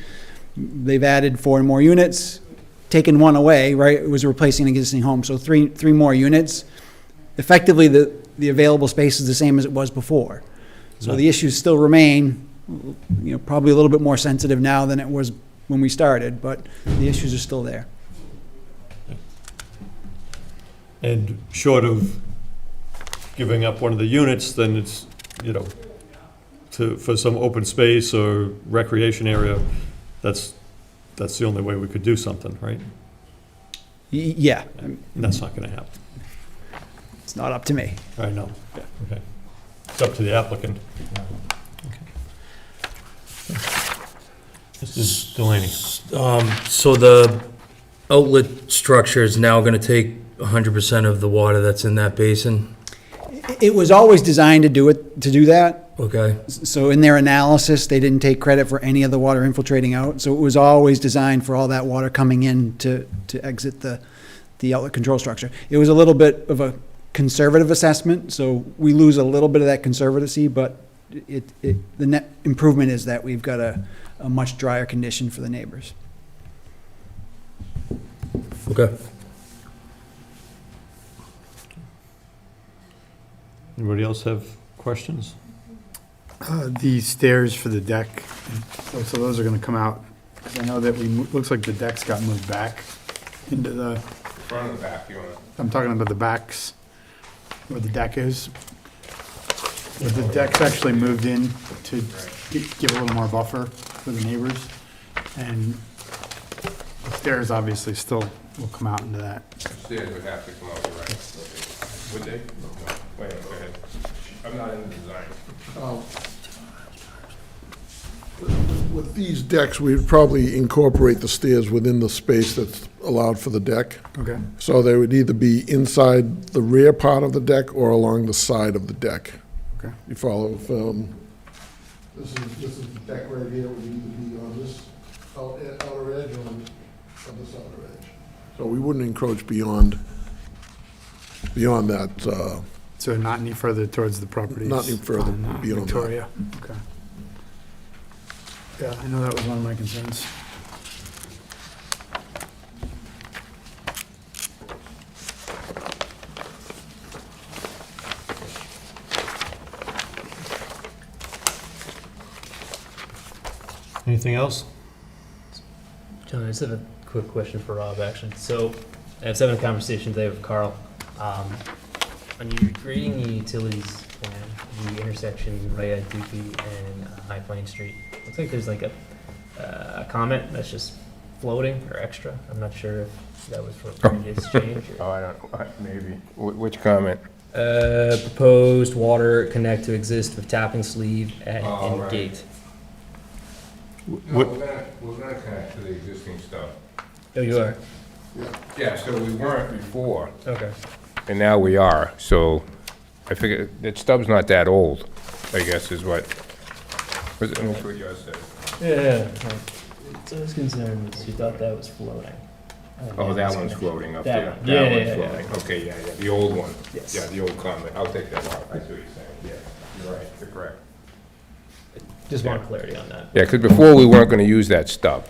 They've added 4 more units, taken one away, right? It was replacing an existing home, so three more units. Effectively, the available space is the same as it was before. So the issues still remain, probably a little bit more sensitive now than it was when we started, but the issues are still there. And short of giving up one of the units, then it's, for some open space or recreation area, that's the only way we could do something, right? Yeah. And that's not going to happen. It's not up to me. I know. Okay. It's up to the applicant. Mr. Delaney. So the outlet structure is now going to take 100% of the water that's in that basin? It was always designed to do that. Okay. So in their analysis, they didn't take credit for any of the water infiltrating out. So it was always designed for all that water coming in to exit the outlet control structure. It was a little bit of a conservative assessment, so we lose a little bit of that conservacy, but the net improvement is that we've got a much drier condition for the neighbors. Okay. Anybody else have questions? The stairs for the deck, so those are gonna come out, 'cause I know that looks like the decks got moved back into the, Front and back, you want I'm talking about the backs, where the deck is. Where the deck's actually moved in to give a little more buffer for the neighbors. And the stairs obviously still will come out into that. Stairs would have to come out, you're right. Would they? No. Wait, go ahead. I'm not in the design. With these decks, we'd probably incorporate the stairs within the space that's allowed for the deck. Okay. So they would either be inside the rear part of the deck or along the side of the deck. Okay. You follow? This is the deck right here, would either be on this outer edge or on this outer edge. So we wouldn't encroach beyond that, So not any further towards the properties? Not any further on, beyond that. Victoria, okay. Yeah, I know that was one of my concerns. Anything else? John, I just have a quick question for Rob, actually. So, I was having a conversation today with Carl. When you're creating the utilities plan, the intersection right at Dupee and High Plain Street, looks like there's like a comment that's just floating or extra. I'm not sure if that was for a previous change Oh, or. I don't, maybe. Which comment? Proposed water connect to exist with tapping sleeve at Oh, and right. gate. No, What- we're gonna connect to the existing stuff. Oh, you are? Yeah, so we weren't before, Okay. and now we are, so I figure that stub's not that old, I guess is what, that's what yours said. Yeah. So I was concerned was you thought that was floating. Oh, that one's floating up That there. one. That Yeah, one's yeah, yeah. floating. Okay, yeah, the old one. Yes. Yeah, the old comment, I'll take that off, I see what you're saying, yeah, you're right, you're correct. Just want clarity on that. Yeah, because before we weren't gonna use that stub,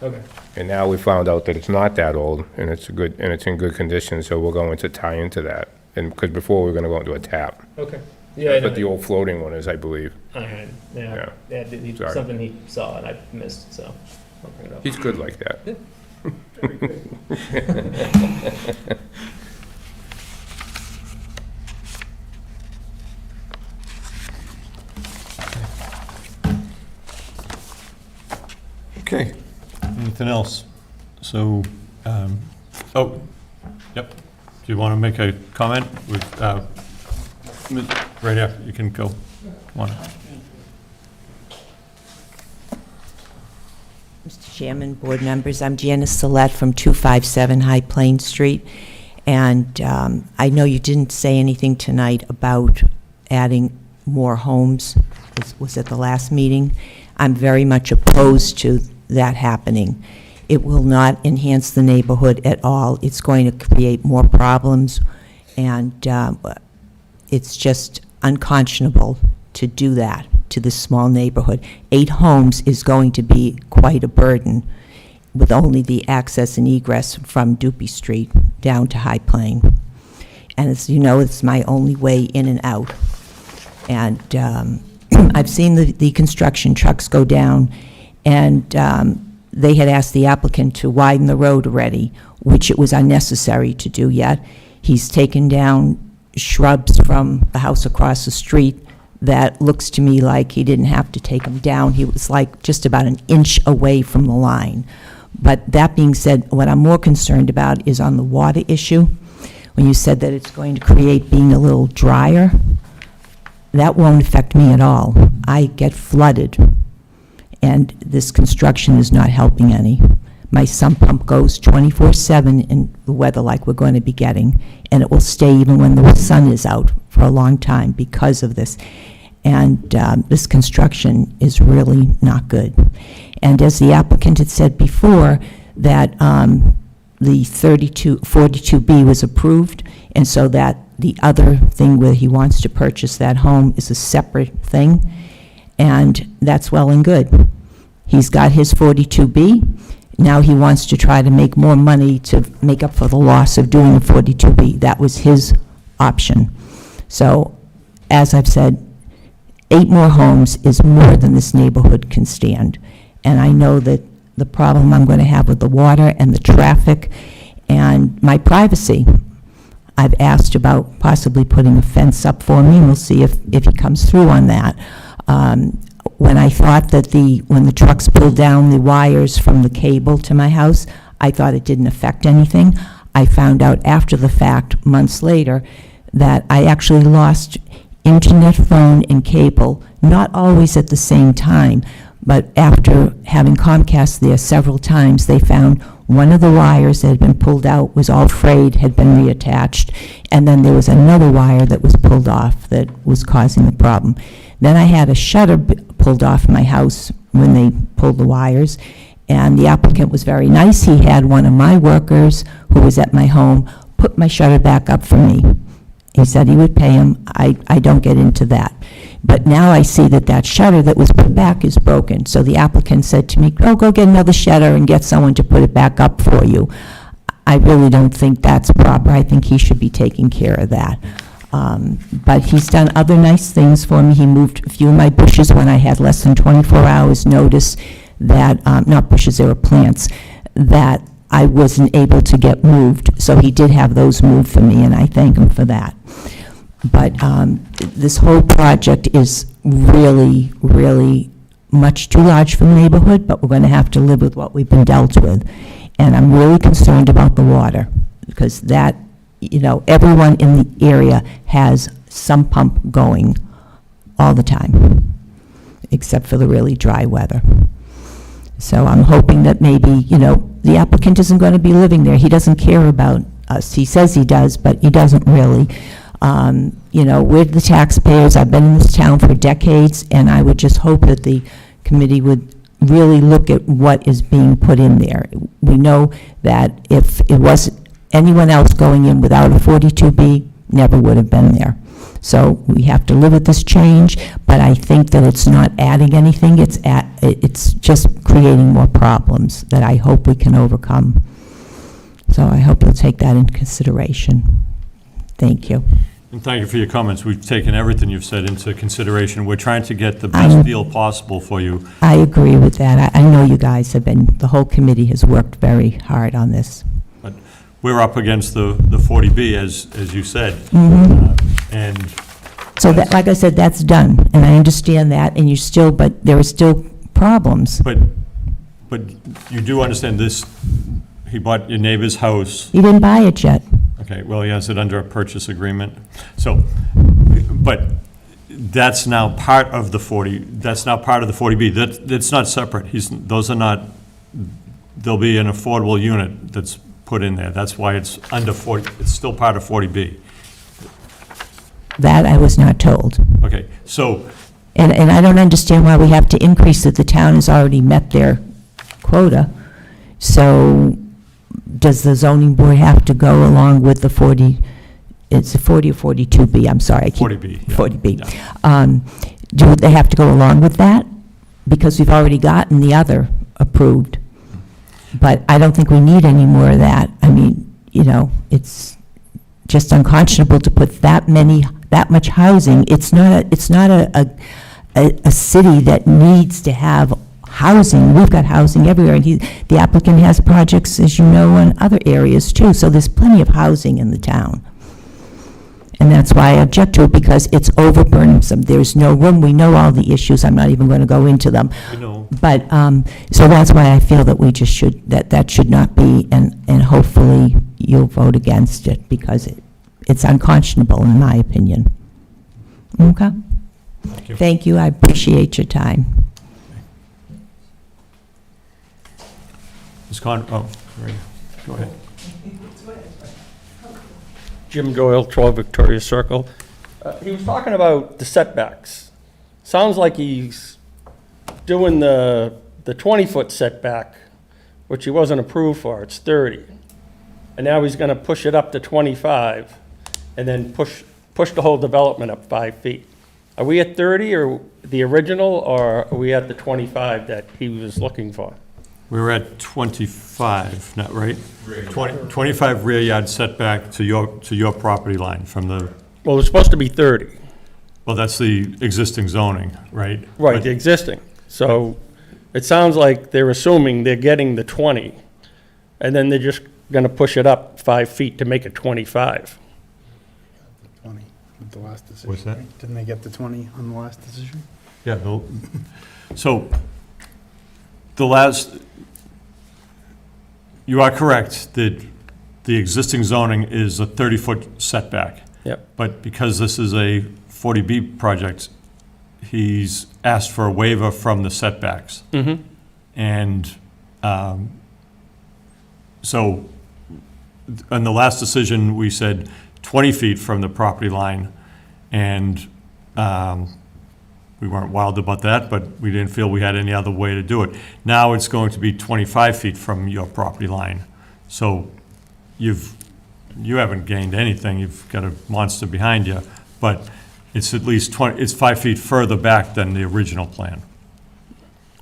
Okay. and now we found out that it's not that old, and it's in good condition, so we're going to tie into that. And, because before we were gonna go into a tap. Okay. Yeah. I That's know. what the old floating one is, I believe. Alright, yeah. Yeah. Sorry. Something he saw and I missed, so I'll bring it up. He's good like that. Okay, anything else? So, oh, yep. Do you want to make a comment with, right after, you can go. Come on. Mr. Chairman, board members, I'm Janice Salet from 257 High Plain Street, and I know you didn't say anything tonight about adding more homes. Was at the last meeting. I'm very much opposed to that happening. It will not enhance the neighborhood at all. It's going to create more problems, and it's just unconscionable to do that to this small neighborhood. 8 homes is going to be quite a burden with only the access and egress from Dupee Street down to High Plain. And as you know, it's my only way in and out. And I've seen the construction trucks go down, and they had asked the applicant to widen the road already, which it was unnecessary to do yet. He's taken down shrubs from the house across the street that looks to me like he didn't have to take them down. He was like just about an inch away from the line. But that being said, what I'm more concerned about is on the water issue. When you said that it's going to create being a little drier, that won't affect me at all. I get flooded, and this construction is not helping any. My sump pump goes 24/7 in the weather like we're going to be getting, and it will stay even when the sun is out for a long time because of this. And this construction is really not good. And as the applicant had said before, that the 42B was approved, and so that the other thing where he wants to purchase that home is a separate thing, and that's well and good. He's got his 42B. Now he wants to try to make more money to make up for the loss of doing the 42B. That was his option. So, as I've said, 8 more homes is more than this neighborhood can stand. And I know that the problem I'm going to have with the water and the traffic and my privacy, I've asked about possibly putting a fence up for me, and we'll see if he comes through on that. When I thought that when the trucks pulled down the wires from the cable to my house, I thought it didn't affect anything. I found out after the fact, months later, that I actually lost internet, phone, and cable, not always at the same time, but after having Comcast there several times, they found one of the wires that had been pulled out was all frayed, had been reattached, and then there was another wire that was pulled off that was causing the problem. Then I had a shutter pulled off my house when they pulled the wires, and the applicant was very nice. He had one of my workers who was at my home put my shutter back up for me. He said he would pay him. I don't get into that. But now I see that that shutter that was put back is broken. So the applicant said to me, oh, go get another shutter and get someone to put it back up for you. I really don't think that's proper. I think he should be taking care of that. But he's done other nice things for me. He moved a few of my bushes when I had less than 24 hours notice that, not bushes, they were plants, that I wasn't able to get moved. So he did have those moved for me, and I thank him for that. But this whole project is really, really much too large for the neighborhood, but we're going to have to live with what we've been dealt with. And I'm really concerned about the water, because that, everyone in the area has some pump going all the time, except for the really dry weather. So I'm hoping that maybe, the applicant isn't going to be living there. He doesn't care about us. He says he does, but he doesn't really. We're the taxpayers. I've been in this town for decades, and I would just hope that the committee would really look at what is being put in there. We know that if it was anyone else going in without a 42B, never would have been there. So we have to live with this change, but I think that it's not adding anything. It's just creating more problems that I hope we can overcome. So I hope you'll take that into consideration. Thank you. And thank you for your comments. We've taken everything you've said into consideration. We're trying to get the best deal possible for you. I agree with that. I know you guys have the whole committee has worked very hard on this. But we're up against the 40B, as you said. And so that, like I said, that's done, and I understand that, and but there are still problems. But you do understand this, he bought your neighbor's house. He didn't buy it yet. Okay, well, he has it under a purchase agreement. So, but that's now part of the 40B. That's not separate. Those are not, there'll be an affordable unit that's put in there. That's why it's under 40, it's still part of 40B. That I was not told. Okay, so. And I don't understand why we have to increase it. The town has already met their quota. So does the zoning board have to go along with the 40, it's a 40 or 42B, I'm sorry. 40B. Yeah. 40B. Yeah. Do they have to go along with that? Because we've already gotten the other approved. But I don't think we need any more of that. I mean, it's just unconscionable to put that much housing. It's not a city that needs to have housing. We've got housing everywhere, and the applicant has projects, as you know, in other areas too. So there's plenty of housing in the town. And that's why I object to it, because it's overburdensome. There's no room. We know all the issues. I'm not even going to go into them. I know. But, so that's why I feel that we just that should not be, and hopefully you'll vote against it, because it's unconscionable, in my opinion. Okay? Thank you. Thank you. I appreciate your time. Ms. Con, oh, right. Go ahead. Jim Doyle, 12 Victoria Circle. He was talking about the setbacks sounds like he's doing the 20-foot setback, which he wasn't approved for, it's 30. And now he's gonna push it up to 25, and then push the whole development up 5 feet. Are we at 30 or the original, or are we at the 25 that he was looking for? We were at 25, not right? 25 rear yard setback to your property line from the, Well, it's supposed to be 30. well, that's the existing zoning, right? Right, the existing. So it sounds like they're assuming they're getting the 20, and then they're just gonna push it up 5 feet to make it 25. 20 with the last decision. What's that? right? Didn't they get the 20 on the last decision? Yeah, so the last, you are correct, that the existing zoning is a 30-foot setback. Yep. But because this is a 40B project, he's asked for a waiver from the setbacks. Mm-hmm. And so, on the last decision, we said 20 feet from the property line, and we weren't wild about that, but we didn't feel we had any other way to do it. Now it's going to be 25 feet from your property line. So you haven't gained anything, you've got a monster behind you, but it's at least 5 feet further back than the original plan.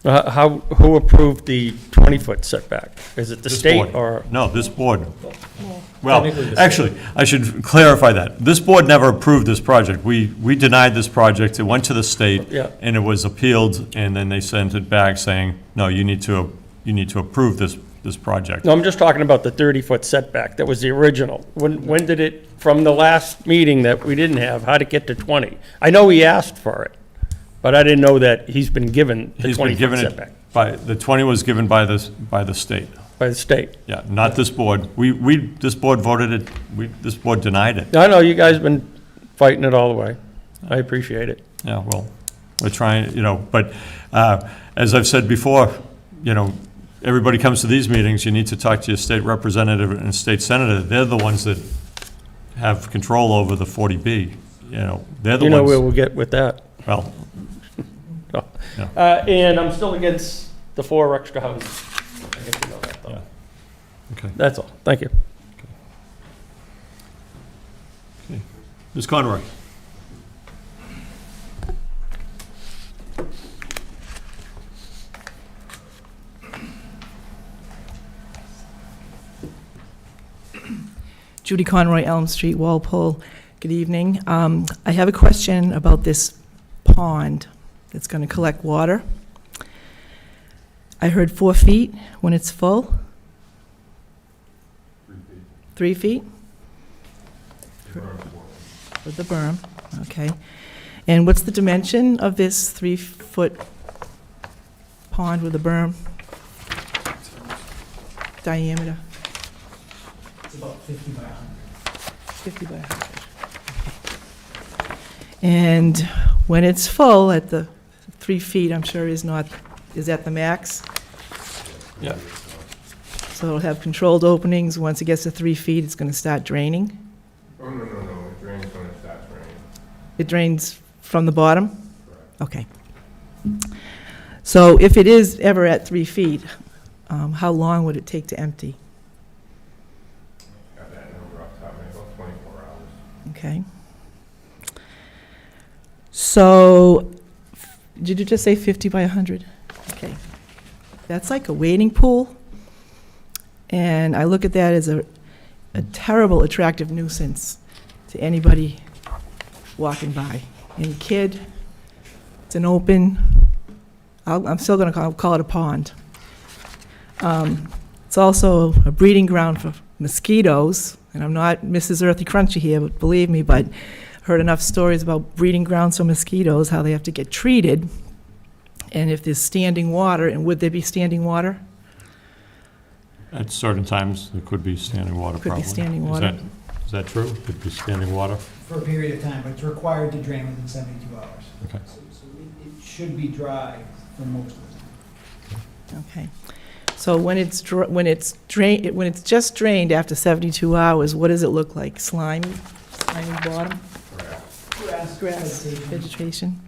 Who approved the 20-foot setback? Is it the This state board. or? No, this board. Well, Technically the state. actually, I should clarify that. This board never approved this project. We denied this project. It went to the state. Yeah. And it was appealed, and then they sent it back saying, no, you need to approve this project. No, I'm just talking about the 30-foot setback. That was the original. When did it, from the last meeting that we didn't have, how'd it get to 20? I know he asked for it, but I didn't know that he's been given the He's been 20-foot given setback it the 20 was given by the state. by the state. Yeah, not this board. This board voted it, this board denied it. I know, you guys have been fighting it all the way. I appreciate it. Yeah, well, we're trying, but as I've said before, everybody comes to these meetings, you need to talk to your state representative and state senator. They're the ones that have control over the 40B, They're the ones. You know where we'll get with that. Well, No. Yeah. And I'm still against the 4 extra houses. I guess you know that, though. Yeah. okay. That's all. Thank you. Ms. Conroy? Judy Conroy, Elm Street, Walpole. Good evening. I have a question about this pond that's going to collect water. I heard 4 feet when it's full. 3 feet? With the berm, okay. And what's the dimension of this 3-foot pond with a berm? Diameter? It's about 50 by 100. 50 by 100. And when it's full at the 3 feet, I'm sure is at the max? Yeah. So it'll have controlled openings. Once it gets to 3 feet, it's going to start draining? Oh, no, it drains when it starts raining. It drains from the bottom? Okay. So if it is ever at 3 feet, how long would it take to empty? Got that number off the top of my head, about 24 hours. Okay. So, did you just say 50 by 100? Okay. That's like a wading pool. And I look at that as a terrible attractive nuisance to anybody walking by. Any kid, it's an open, I'm still going to call it a pond. It's also a breeding ground for mosquitoes, and I'm not Mrs. Earthy Crunchy here, but believe me, but heard enough stories about breeding grounds for mosquitoes, how they have to get treated, and if there's standing water, and would there be standing water? At certain times, there could be standing water, Could be probably. standing water. Is that true? Could be standing water? For a period of time, but it's required to drain within 72 hours. Okay. So it should be dry for most of the time. Okay. So when it's just drained after 72 hours, what does it look like? Slimy bottom? Grass, vegetation.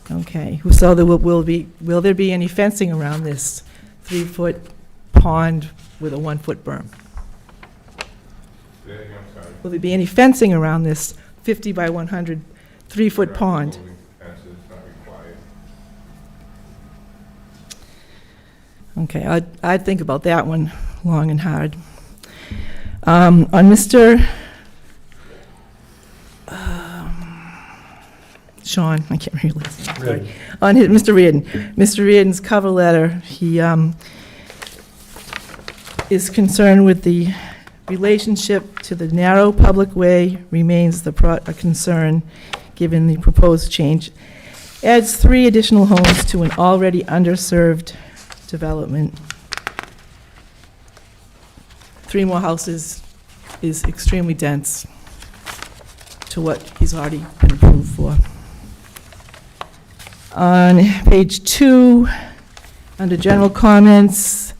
Okay, so there will there be any fencing around this 3-foot pond with a 1-foot berm? Will there be any fencing around this 50 by 100 3-foot pond? Okay, I'd think about that one long and hard. On Mr. Sean, I can't remember his name, sorry. On Mr. Reardon. Mr. Reardon's cover letter, he is concerned with the relationship to the narrow public way remains a concern given the proposed change. Adds 3 additional homes to an already underserved development. 3 more houses is extremely dense to what he's already been approved for. On page 2, under general comments,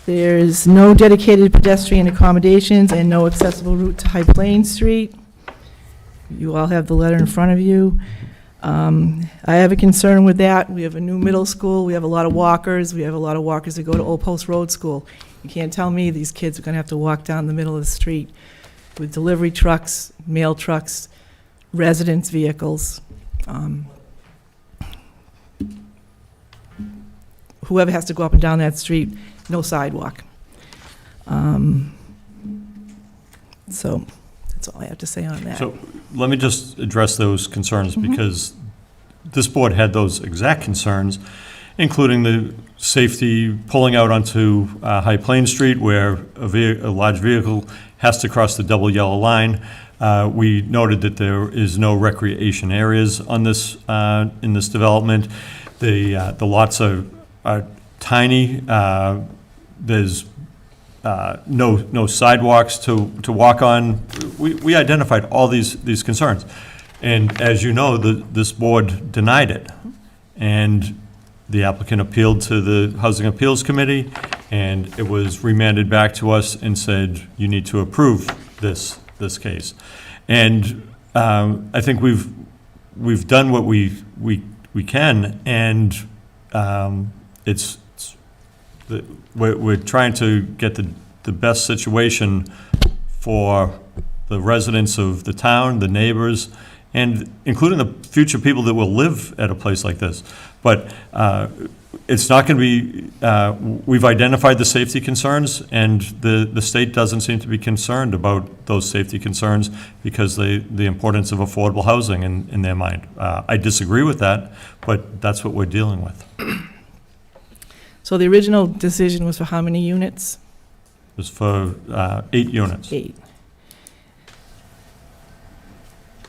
there's no dedicated pedestrian accommodations and no accessible route to High Plain Street. You all have the letter in front of you. I have a concern with that. We have a new middle school. We have a lot of walkers. We have a lot of walkers that go to Old Post Road School. You can't tell me these kids are going to have to walk down the middle of the street with delivery trucks, mail trucks, residents' vehicles. Whoever has to go up and down that street, no sidewalk. So that's all I have to say on that. So let me just address those concerns, because this board had those exact concerns, including the safety pulling out onto High Plain Street where a large vehicle has to cross the double yellow line. We noted that there is no recreation areas on this, in this development. The lots are tiny. There's no sidewalks to walk on. We identified all these concerns. And as you know, this board denied it. And the applicant appealed to the Housing Appeals Committee, and it was remanded back to us and said, you need to approve this case. And I think we've done what we can, and we're trying to get the best situation for the residents of the town, the neighbors, and including the future people that will live at a place like this. But it's not going to be, we've identified the safety concerns, and the state doesn't seem to be concerned about those safety concerns because the importance of affordable housing in their mind. I disagree with that, but that's what we're dealing with. So the original decision was for how many units? It was for 8 units. 8.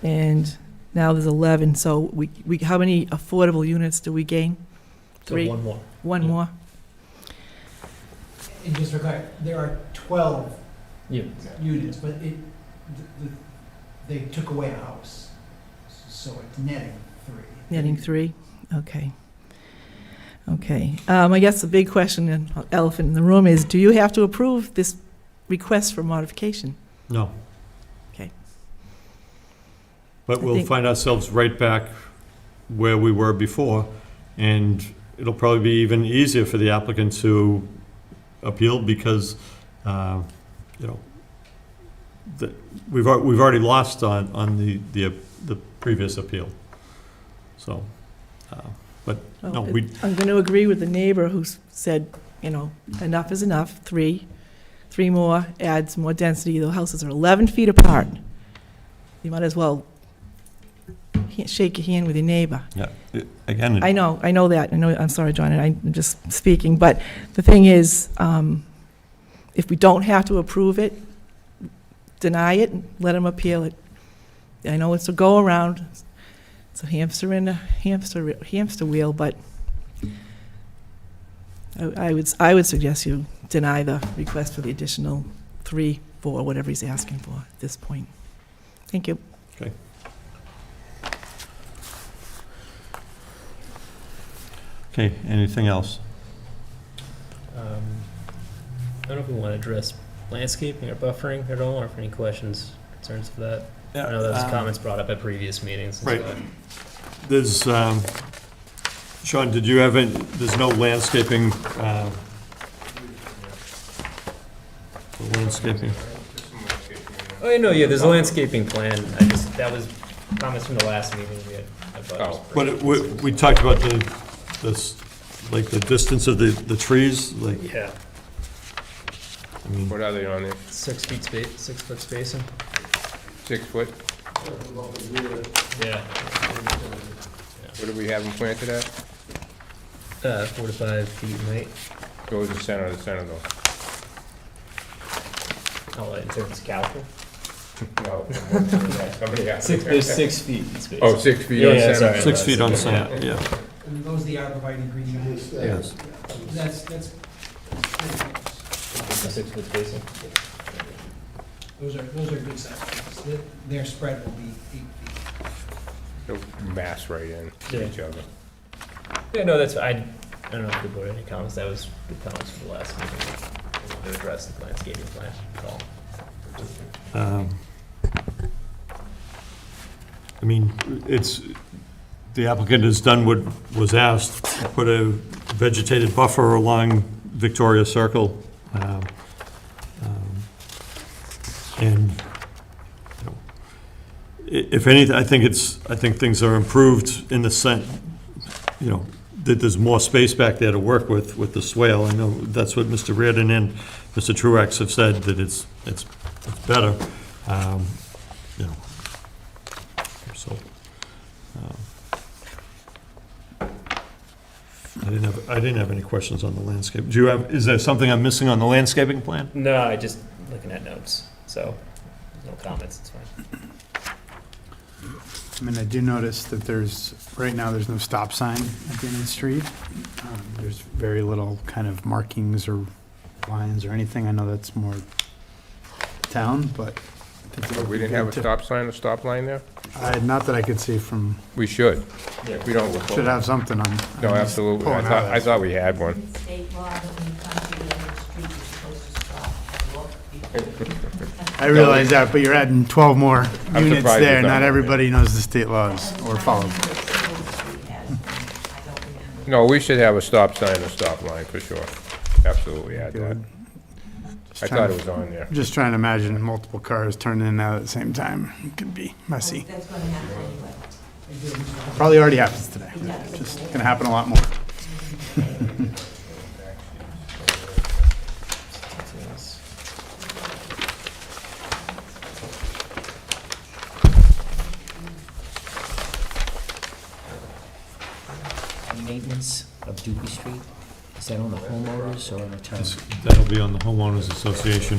And now there's 11, so we how many affordable units do we gain? 3? So 1 more. 1 more? And just for clarity, there are 12 Units. units, but they took away a house, so it's netting 3. Netting 3? Okay. Okay. I guess the big question and elephant in the room is, do you have to approve this request for modification? No. Okay. But I we'll think- find ourselves right back where we were before, and it'll probably be even easier for the applicant to appeal because, we've already lost on the previous appeal. So, but no, Well, we, I'm going to agree with the neighbor who said, enough is enough. 3 more adds more density. The houses are 11 feet apart. You might as well shake your hand with your neighbor. yeah, again. I know that. I'm sorry, John, and I'm just speaking, but the thing is, if we don't have to approve it, deny it, and let them appeal it. I know it's a go-around, it's a hamster in a hamster wheel, but I would suggest you deny the request for the additional 3, 4, whatever he's asking for at this point. Thank you. Okay. Okay, anything else? I don't know if we want to address landscaping or buffering at all, or if any questions, concerns of that. I know those comments brought up at previous meetings. And Right. so There's, Sean, did you have any, there's no landscaping, landscaping? Oh, yeah, no, yeah, there's a landscaping plan. That was comments from the last meeting we had. I thought it was But pretty- we talked about this, like the distance of the trees, like, Yeah, I mean, What are they on there? 6 feet 6-foot spacing. 6 foot? Yeah. What do we have them planted at? 4 to 5 feet in height. Goes the center though. Oh, in terms of caliper? No. Somebody else. There's 6 feet in space. Oh, 6 feet Yeah, on yeah, center. sorry. 6 feet on center, yeah. And those the arborvitae green ones. Yes. That's, 6-foot spacing. those are good sized trees. Their spread will be 8 feet. They'll mass right in Yeah. each other. Yeah, no, that's, I don't know if people had any comments. That was good comments from the last meeting. To address the landscaping plan. Call. I mean, the applicant has done what was asked, put a vegetated buffer along Victoria Circle. And, you know, if anything, I think things are improved in the sense, you know, that there's more space back there to work with the swale. I know that's what Mr. Reardon and Mr. Truax have said, that it's better, you know, so. I didn't have any questions on the landscape. Do you have, is there something I'm missing on the landscaping plan? No, I just looking at notes. So no comments. It's fine. I mean, I do notice that right now, there's no stop sign at the end of the street. There's very little kind of markings or lines or anything. I know that's more town, but I think it would We be didn't have a good to- stop sign or stop line there? Not that I could see from, We should. We don't. should have something on. No, I'm just absolutely. pulling out I thought we had one. State law, when you come to the end of the street, you're supposed to stop and look before. I realize that, but you're adding 12 more I'm units surprised there. it's Not not. everybody knows the state laws or follows. No, we should have a stop sign and stop line for sure. Absolutely add that. Good. I thought it was on there. Just trying to imagine multiple cars turning in and out at the same time. It could be messy. That's gonna happen anyway. Probably already happens today. Just gonna happen a lot more. Maintenance of Dupee Street, is that on the homeowners or on the town? That'll be on the homeowners association.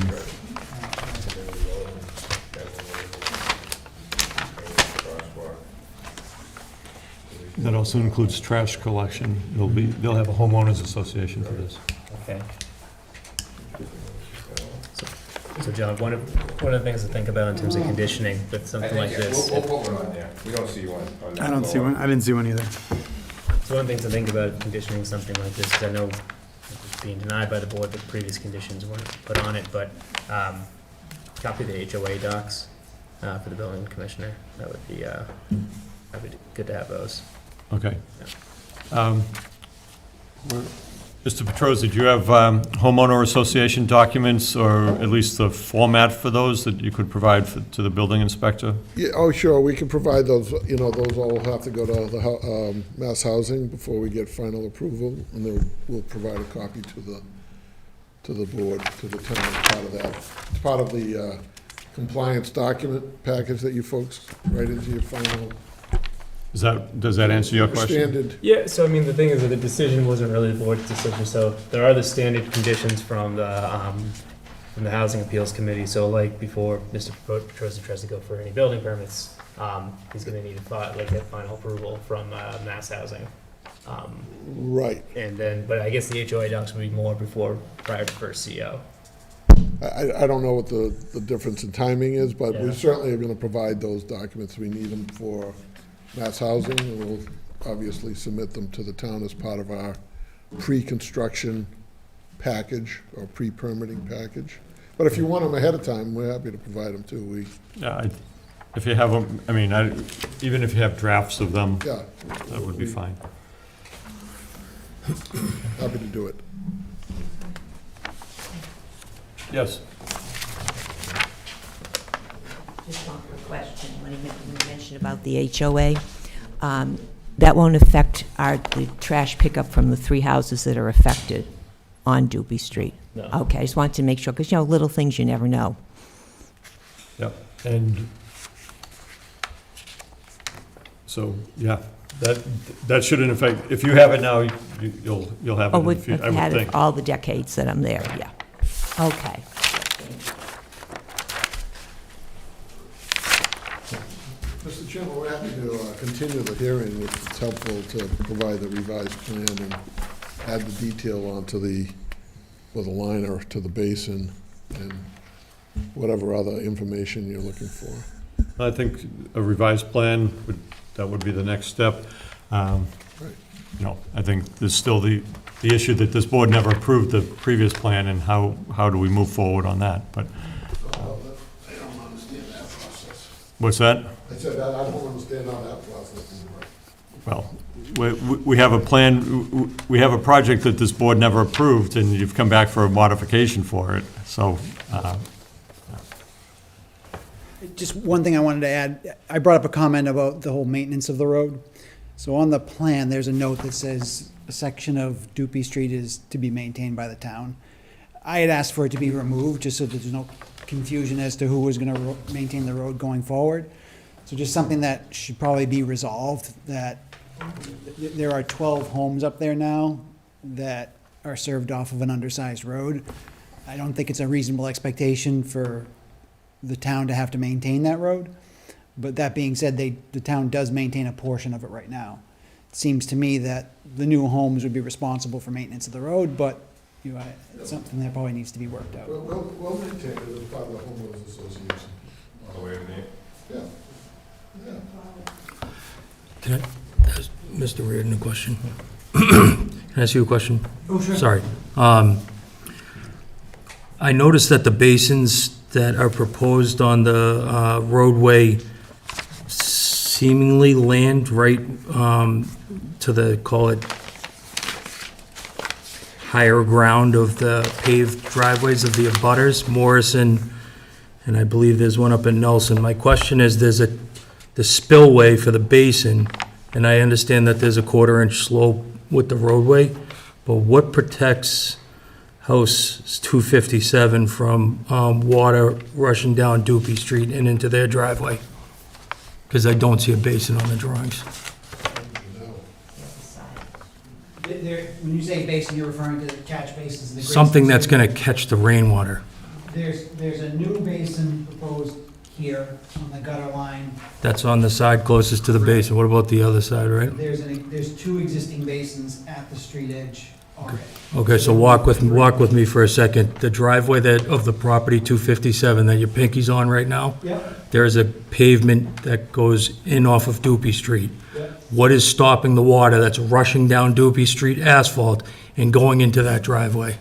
That also includes trash collection. They'll have a homeowners association for this. Okay. So John, one of the things to think about in terms of conditioning with something like this. We'll put one on there. We don't see one on that. I don't see one. I didn't see one either. So one thing to think about conditioning something like this, because I know it's being denied by the board, but previous conditions weren't put on it, but copy the HOA docs for the building commissioner. That would be good to have those. Okay. Mr. Petrosi, do you have homeowner association documents, or at least the format for those that you could provide to the building inspector? Yeah, oh, sure, we can provide those, you know, those all have to go to the mass housing before we get final approval, and then we'll provide a copy to the board, to the town as part of that. It's part of the compliance document package that you folks write into your final Does that answer your question? standard. Yeah, so I mean, the thing is that the decision wasn't really the board's decision, so there are the standard conditions from the Housing Appeals Committee, so like before Mr. Petrosi tries to go for any building permits, he's gonna need get final approval from Mass Housing. Right. And then, but I guess the HOA docs would be more prior to first CO. I don't know what the difference in timing is, but we Yeah. certainly are gonna provide those documents. We need them for mass housing, and we'll obviously submit them to the town as part of our pre-construction package or pre-permitting package. But if you want them ahead of time, we're happy to provide them too. Yeah, If you have them, I mean, even if you have drafts of them, Yeah, that would be fine. happy to do it. Yes. Just one quick question. When you mentioned about the HOA, that won't affect the trash pickup from the 3 houses that are affected on Dupee Street? No. Okay, I just wanted to make sure, because, little things you never know. Yep, and so, yeah, that shouldn't affect, if you have it now, you'll have it Oh, in the we've future, I had would it think. all the decades that I'm there, yeah. Okay. Mr. Chairman, we're happy to continue the hearing if it's helpful to provide the revised plan and add the detail onto with a liner to the basin and whatever other information you're looking for. I think a revised plan, that would be the next step. Right. I think there's still the issue that this board never approved the previous plan, and how do we move forward on that, but, I don't understand that process. what's that? I said, I don't understand how that process is right. Well, we have a plan, we have a project that this board never approved, and you've come back for a modification for it, so, Just one thing I wanted to add, I brought up a comment about the whole maintenance of the road. So on the plan, there's a note that says a section of Dupee Street is to be maintained by the town. I had asked for it to be removed, just so that there's no confusion as to who was gonna maintain the road going forward. So just something that should probably be resolved, that there are 12 homes up there now that are served off of an undersized road. I don't think it's a reasonable expectation for the town to have to maintain that road. But that being said, the town does maintain a portion of it right now. It seems to me that the new homes would be responsible for maintenance of the road, but, it's something that probably needs to be worked out. We'll maintain it as part of the homeowners association. All the way to me. Yeah. Yeah. Can I ask Mr. Reardon a question? Can I ask you a question? Oh, sure. Sorry. I noticed that the basins that are proposed on the roadway seemingly land right to the, call it, higher ground of the paved driveways of the abutters, Morrison, and I believe there's one up in Nelson. My question is, the spillway for the basin, and I understand that there's a 1/4-inch slope with the roadway, but what protects House 257 from water rushing down Dupee Street and into their driveway? Because I don't see a basin on the drawings. When you say basin, you're referring to the catch basins and the. Something that's gonna catch the rainwater. There's a new basin proposed here on the gutter line. That's on the side closest to the basin. What about the other side, right? There's 2 existing basins at the street edge already. Okay, so walk with me for a second. The driveway of the property 257 that your pinky's on right now? Yep. There's a pavement that goes in off of Dupee Street. Yep. What is stopping the water that's rushing down Dupee Street asphalt and going into that driveway?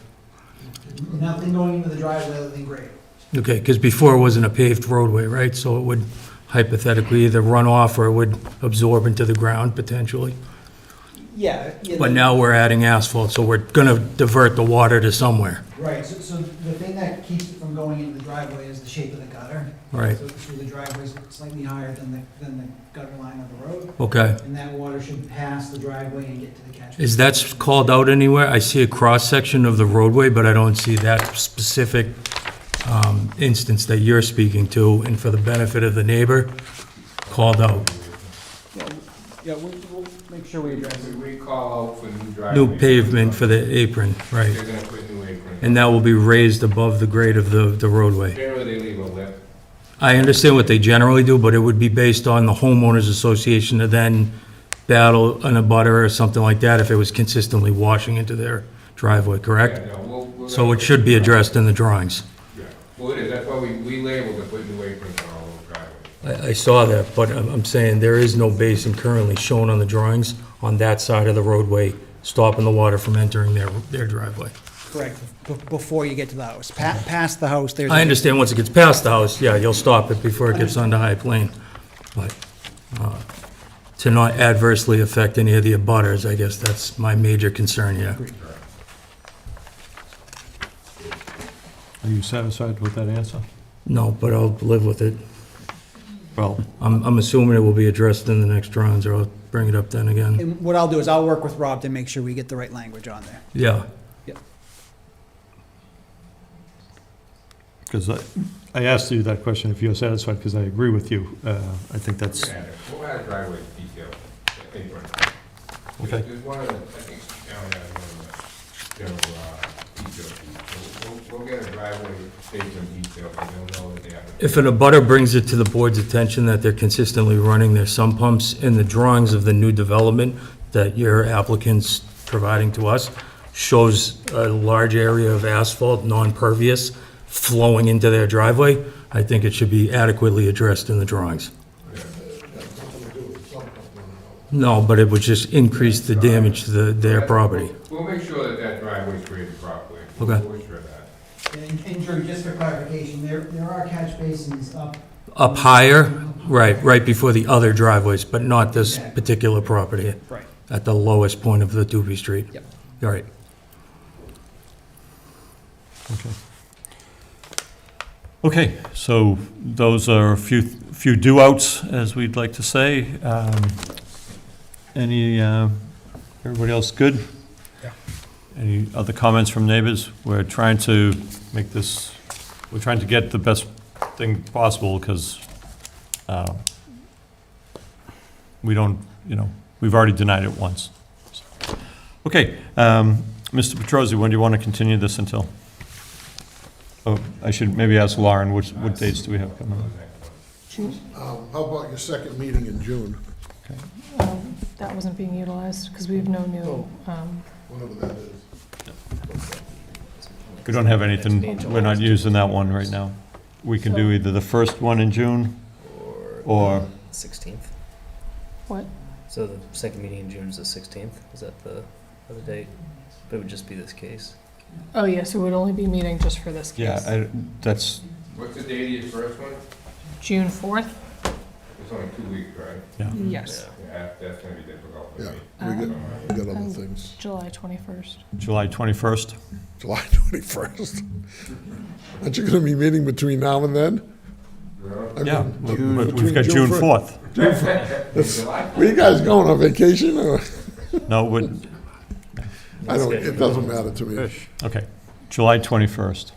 Nothing going into the driveway other than grade. Okay, because before it wasn't a paved roadway, right? So it would hypothetically either run off or it would absorb into the ground potentially. Yeah. But now we're adding asphalt, so we're gonna divert the water to somewhere. Right, so the thing that keeps it from going into the driveway is the shape of the gutter. Right. So the driveway's slightly higher than the gutter line of the road. Okay. And that water should pass the driveway and get to the catch basin. Is that called out anywhere? I see a cross-section of the roadway, but I don't see that specific instance that you're speaking to, and for the benefit of the neighbor, called out. Yeah, we'll make sure we address it. We call out for new driveways. New pavement for the apron, right. They're gonna put new apron. And that will be raised above the grade of the roadway. Generally, they leave a lip. I understand what they generally do, but it would be based on the homeowners association to then battle an abutter or something like that if it was consistently washing into their driveway, correct? Yeah, no, we're So gonna- it should be addressed in the drawings. Yeah. Well, it is, that's why we labeled to put new aprons on all those driveways. I saw that, but I'm saying there is no basin currently shown on the drawings on that side of the roadway, stopping the water from entering their driveway. Correct, before you get to the house. Past the house, there's. I understand once it gets past the house, yeah, you'll stop it before it gets onto High Plain. But to not adversely affect any of the abutters, I guess that's my major concern here. Are you satisfied with that answer? No, but I'll live with it. Well, I'm assuming it will be addressed in the next drawings, or I'll bring it up then again. And what I'll do is I'll work with Rob to make sure we get the right language on there. Yeah. because I asked you that question if you're satisfied, because I agree with you. I think that's, We'll add driveway detail. okay. There's one of the, I think, Alan has one of the general details. We'll get a driveway statement detail, so they'll know that they have. If an abutter brings it to the board's attention that they're consistently running their sump pumps in the drawings of the new development that your applicant's providing to us, shows a large area of asphalt, non-pervious, flowing into their driveway, I think it should be adequately addressed in the drawings. No, but it would just increase the damage to their property. We'll make sure that that driveway is created properly. Okay. We'll ensure that. And Drew, just for clarification, there are catch basins up. Up higher, right before the other driveways, but not this particular property. Right. At the lowest point of the Dupee Street. Yep. All right. Okay, so those are a few do-outs, as we'd like to say. Everybody else good? Yeah. Any other comments from neighbors? We're trying to make this, we're trying to get the best thing possible, because we don't, we've already denied it once. Okay, Mr. Petrosi, when do you want to continue this until? Oh, I should maybe ask Lauren, what dates do we have coming up? How about your second meeting in June? That wasn't being utilized because we have no new, Whatever that is. We don't have anything, we're not using that one right now. We can do either the first one in June, or, 16th. what? So the second meeting in June is the 16th. Is that the other date? But it would just be this case. Oh, yes, it would only be meeting just for this case. yeah, that's, What's the date of your first one? June 4th? It's only 2 weeks, right? yeah. Yes. Yeah, that's gonna be difficult for Yeah, me. we got other things. July 21st. July 21st? July 21st. Aren't you gonna be meeting between now and then? I mean, Yeah, between we've got June 4th. Where you guys going, on vacation, or? No, It doesn't matter to me. okay, July 21st.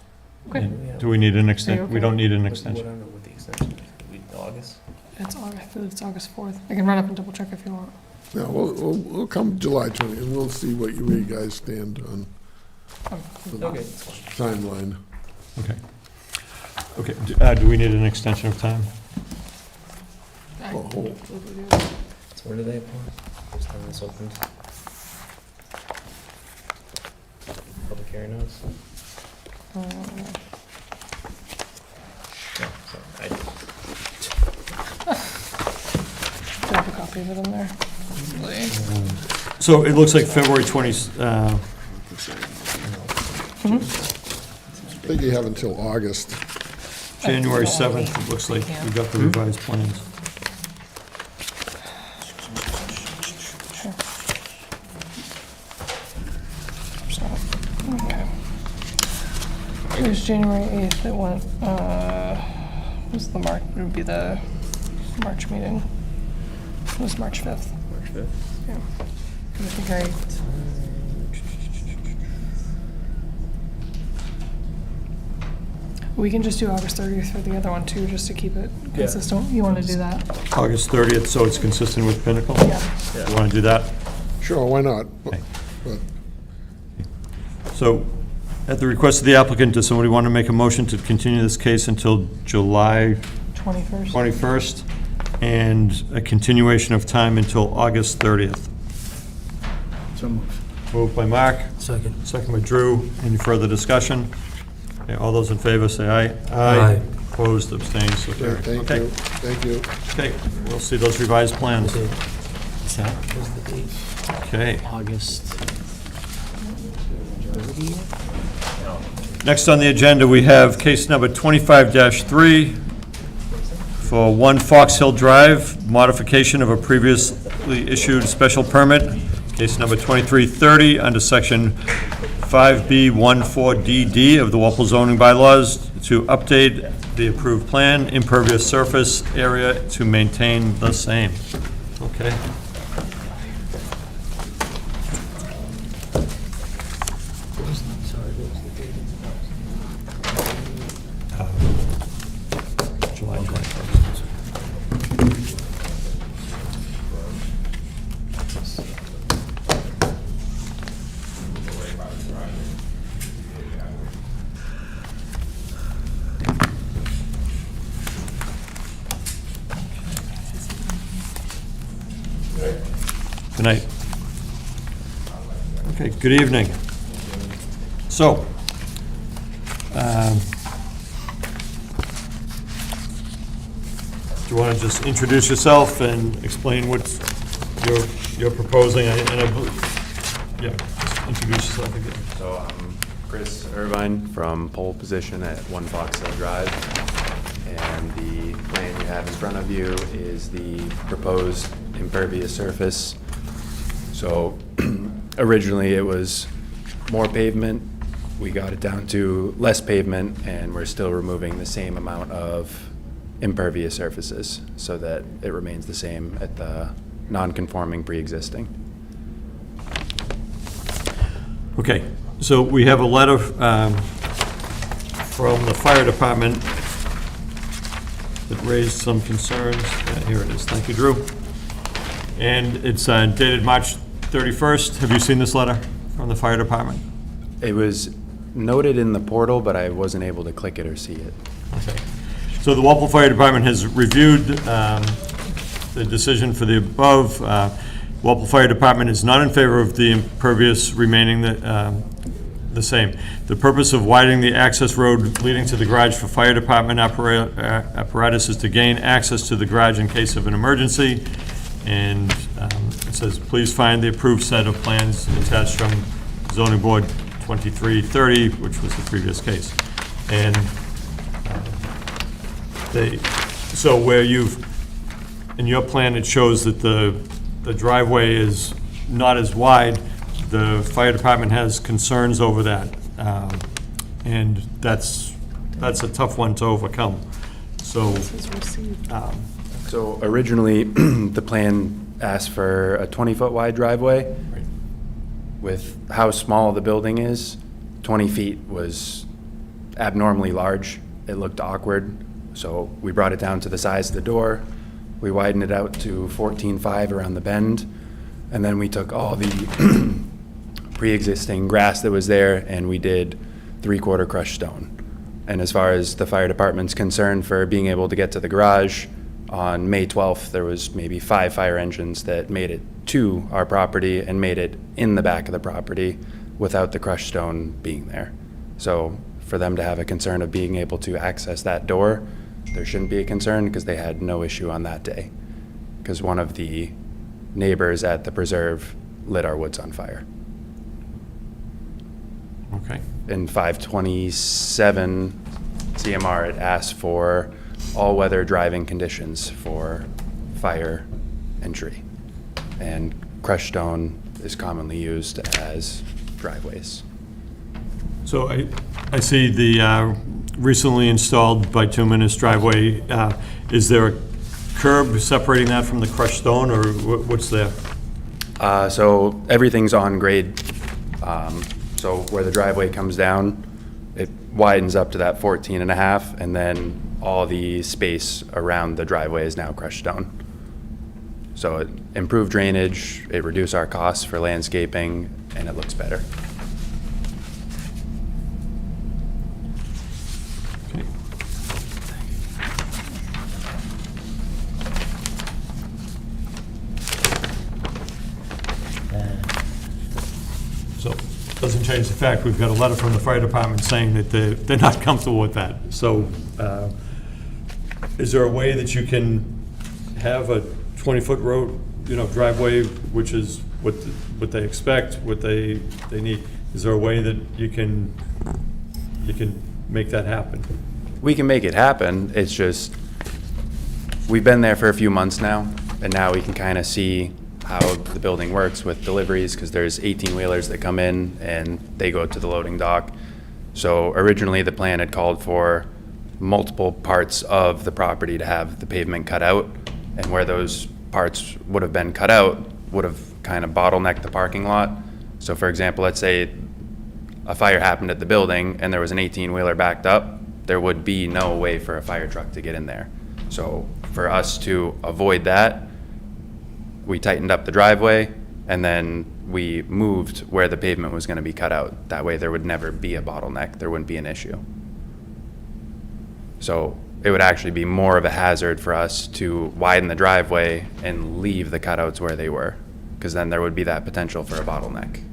Okay. And do we need an extension? We don't need an What extension. I don't know what the extension is. August? It's August, I believe it's August 4th. I can run up and double check if you want. Yeah, we'll come July 20, and we'll see where you guys stand on the Okay, that's fine. timeline. Okay. Okay, do we need an extension of time? Oh, So where do they apply? First time this opened? Public hearing notice? No, sorry, I did. Do I have a copy of it in there? So it looks like February 20, I think you have until August. January 7th, it looks like we got the revised plans. Okay. It was January 8th, it went, was the March, it would be the March meeting. It was March 5th. March 5th? Yeah. 'Cause I think we can just do August 30th for the other one too, just to keep it consistent. You want to do that? August 30th, so it's consistent with Pinnacle? Yeah. You want to do that? Sure, why not? Okay. But So, at the request of the applicant, does somebody want to make a motion to continue this case until July 21st. 21st, and a continuation of time until August 30th? So moved. Moved by Mark, Second. second by Drew. Any further discussion? Okay, all those in favor, say aye. Aye. Opposed, abstained, so Okay, carried. thank Okay. you, thank you. Okay, we'll see those revised plans. Is that, what's the date? Okay. August 30th? Next on the agenda, we have case number 25-3, for 1 Foxhill Drive, modification of a previously issued special permit, case number 2330, under section 5B14DD of the Walpole zoning bylaws, to update the approved plan, impervious surface area to maintain the same. Okay. July 21st. Good night. Okay, good evening. So, do you want to just introduce yourself and explain what you're proposing? Yeah, just introduce yourself again. So I'm Chris Irvine from pole position at 1 Foxhill Drive. And the plan you have in front of you is the proposed impervious surface. So originally it was more pavement. We got it down to less pavement, and we're still removing the same amount of impervious surfaces so that it remains the same at the non-conforming pre-existing. Okay, so we have a letter from the fire department that raised some concerns. Here it is. Thank you, Drew. And it's dated March 31st. Have you seen this letter from the fire department? It was noted in the portal, but I wasn't able to click it or see it. Okay. So the Walpole Fire Department has reviewed the decision for the above. Walpole Fire Department is not in favor of the impervious remaining the same. The purpose of widening the access road leading to the garage for fire department apparatus is to gain access to the garage in case of an emergency. And it says, please find the approved set of plans attached from zoning board 2330, which was the previous case. And so where in your plan, it shows that the driveway is not as wide. The fire department has concerns over that. And that's a tough one to overcome. So, So originally, the plan asked for a 20-foot wide driveway. Right. With how small the building is, 20 feet was abnormally large. It looked awkward, so we brought it down to the size of the door. We widened it out to 14.5 around the bend, and then we took all the pre-existing grass that was there, and we did 3/4 crushed stone. And as far as the fire department's concerned for being able to get to the garage, on May 12th, there was maybe 5 fire engines that made it to our property and made it in the back of the property without the crushed stone being there. So for them to have a concern of being able to access that door, there shouldn't be a concern because they had no issue on that day. Because one of the neighbors at the preserve lit our woods on fire. okay. In 527 CMR, it asked for all-weather driving conditions for fire entry. And crushed stone is commonly used as driveways. So I see the recently installed bituminous driveway. Is there a curb separating that from the crushed stone, or what's there? So everything's on grade. So where the driveway comes down, it widens up to that 14.5, and then all the space around the driveway is now crushed stone. So it improved drainage, it reduced our costs for landscaping, and it looks better. Okay. So, doesn't change the fact, we've got a letter from the fire department saying that they're not comfortable with that. So, is there a way that you can have a 20-foot road, driveway, which is what they expect, what they need? Is there a way that you can make that happen? We can make it happen, it's just, we've been there for a few months now, and now we can kind of see how the building works with deliveries, because there's 18-wheelers that come in and they go to the loading dock. So originally, the plan had called for multiple parts of the property to have the pavement cut out, and where those parts would have been cut out would have kind of bottlenecked the parking lot. So for example, let's say a fire happened at the building and there was an 18-wheeler backed up, there would be no way for a fire truck to get in there. So for us to avoid that, we tightened up the driveway, and then we moved where the pavement was going to be cut out. That way there would never be a bottleneck, there wouldn't be an issue. So it would actually be more of a hazard for us to widen the driveway and leave the cutouts where they were, because then there would be that potential for a bottleneck.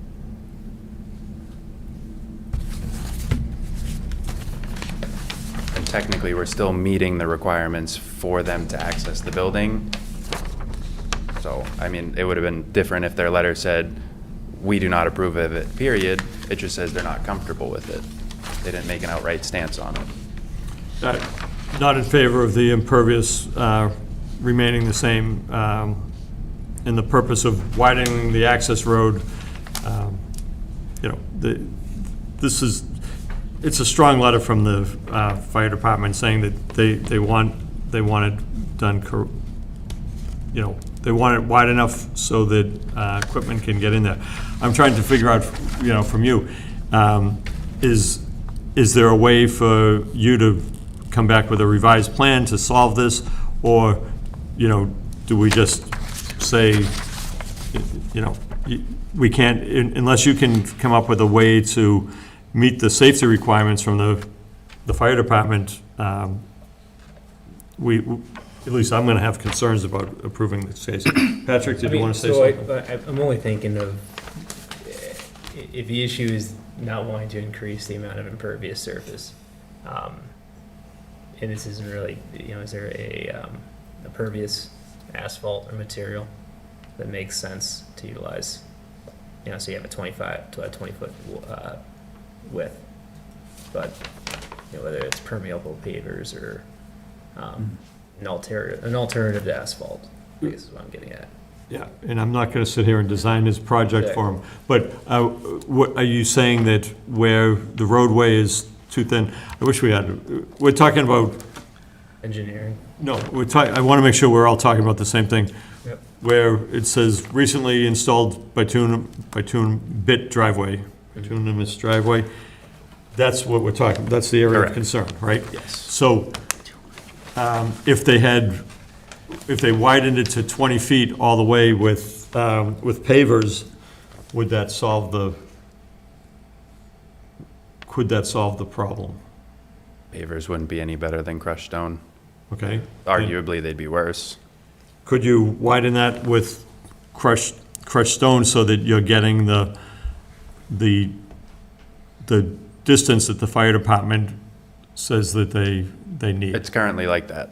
And technically, we're still meeting the requirements for them to access the building. So, I mean, it would have been different if their letter said, we do not approve of it, period. It just says they're not comfortable with it. They didn't make an outright stance on it. Not in favor of the impervious remaining the same in the purpose of widening the access road. You know, it's a strong letter from the fire department saying that they want it done, you know, they want it wide enough so that equipment can get in there. I'm trying to figure out, you know, from you, is there a way for you to come back with a revised plan to solve this? Or, you know, do we just say, you know, we can't, unless you can come up with a way to meet the safety requirements from the fire department, at least I'm going to have concerns about approving this case. Patrick, did you want to say something? I'm only thinking of if the issue is not wanting to increase the amount of impervious surface, and this isn't really, you know, is there a pervious asphalt or material that makes sense to utilize? You know, so you have a 20-foot width, but you know, whether it's permeable pavers or an alternative to asphalt, I guess is what I'm getting at. Yeah, and I'm not going to sit here and design this project for him, but what, are you saying that where the roadway is too thin? I wish we had, we're talking about... Engineering? No, I want to make sure we're all talking about the same thing. Yep. Where it says recently installed bituminous driveway, bituminous driveway, that's what we're talking, that's the area of Correct. concern, right? Yes. So, if they widened it to 20 feet all the way with pavers, could that solve the problem? Pavers wouldn't be any better than crushed stone. Okay? Arguably, they'd be worse. Could you widen that with crushed stone so that you're getting the distance that the fire department says that they need? It's currently like that.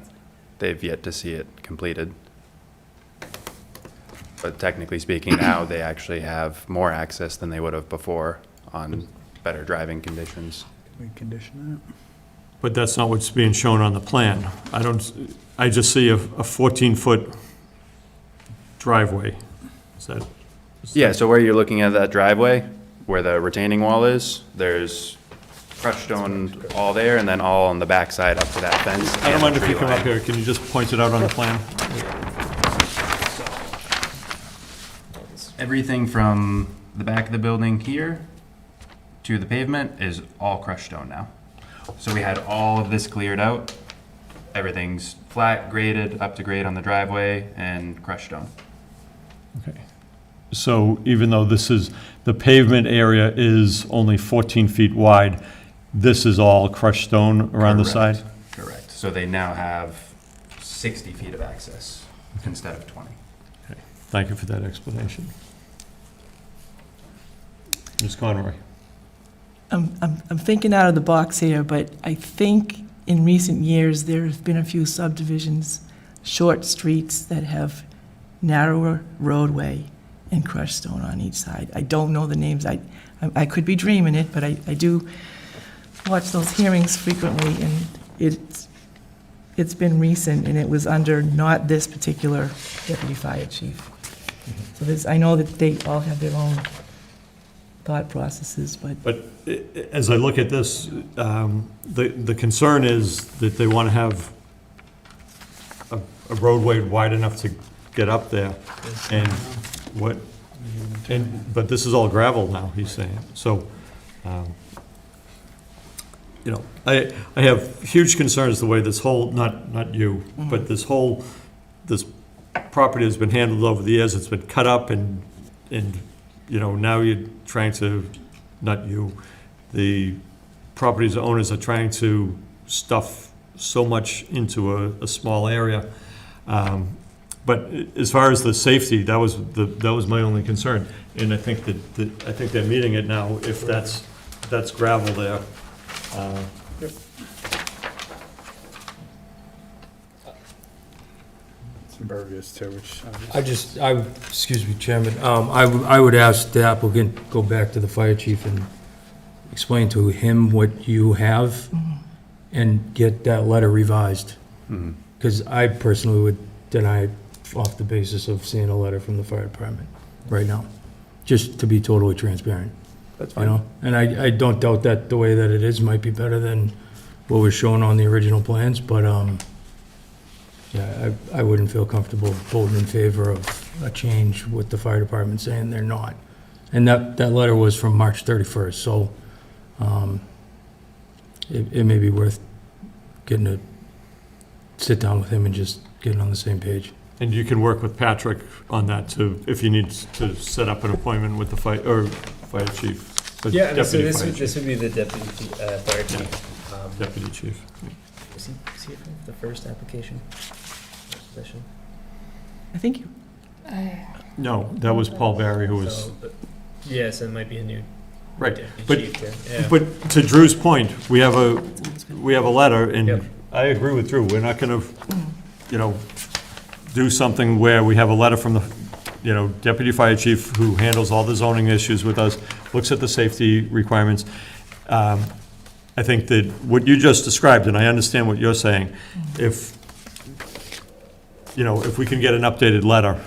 They've yet to see it completed. But technically speaking, now they actually have more access than they would have before on better driving conditions. We condition But that's not what's being shown on the plan. I just see a 14-foot driveway. Yeah, so where you're looking at that driveway, where the retaining wall is, there's crushed stone all there, and then all on the backside up to that fence. I don't and mind the if you tree come up line. here. Can you just point it out on the plan? Everything from the back of the building here to the pavement is all crushed stone now. So we had all of this cleared out. Everything's flat, graded, up to grade on the driveway, and crushed stone. Okay. So even though the pavement area is only 14 feet wide, this is all crushed stone around the side? Correct. So they now have 60 feet of access instead of 20. Okay. Thank you for that explanation. Ms. Conroy? I'm thinking out of the box here, but I think in recent years, there have been a few subdivisions, short streets that have narrower roadway and crushed stone on each side. I don't know the names. I could be dreaming it, but I do watch those hearings frequently, and it's been recent, and it was under not this particular deputy fire chief. So there's, I know that they all have their own thought processes, but But as I look at this, the concern is that they want to have a roadway wide enough to get up there, and but this is all gravel now, he's saying, so, you know, I have huge concerns the way this whole, not you, but this property has been handled over the years. It's been cut up and, you know, now you're trying to, not you, the property's owners are trying to stuff so much into a small area. But as far as the safety, that was my only concern. And I think I think they're meeting it now, if that's gravel there. It's impervious too, which. Excuse me, Chairman, I would ask the applicant, go back to the fire chief and explain to him what you have and get that letter revised. Because I personally would deny it off the basis of seeing a letter from the fire department right now, just to be totally transparent. That's You know, and I don't doubt that the way that it is might be better than what was shown on the original plans, but, yeah, I wouldn't feel comfortable voting in favor of a change with the fire department saying they're not. And that letter was from March 31st, so, it may be worth getting to sit down with him and just getting on the same page. And you can work with Patrick on that too, if you need to set up an appointment with the fire chief. the Yeah, so deputy this fire would, chief. this would be the deputy fire chief. Deputy chief. Is he from the first application? Position? I think you, No, that was Paul Barry who was, Yeah, so it might be a new right. deputy chief there. Yeah. But to Drew's point, we have a letter, and Yep. I agree with Drew. We're not gonna, you know, do something where we have a letter from the, you know, deputy fire chief who handles all the zoning issues with us, looks at the safety requirements. I think that what you just described, and I understand what you're saying, if, you know, if we can get an updated letter,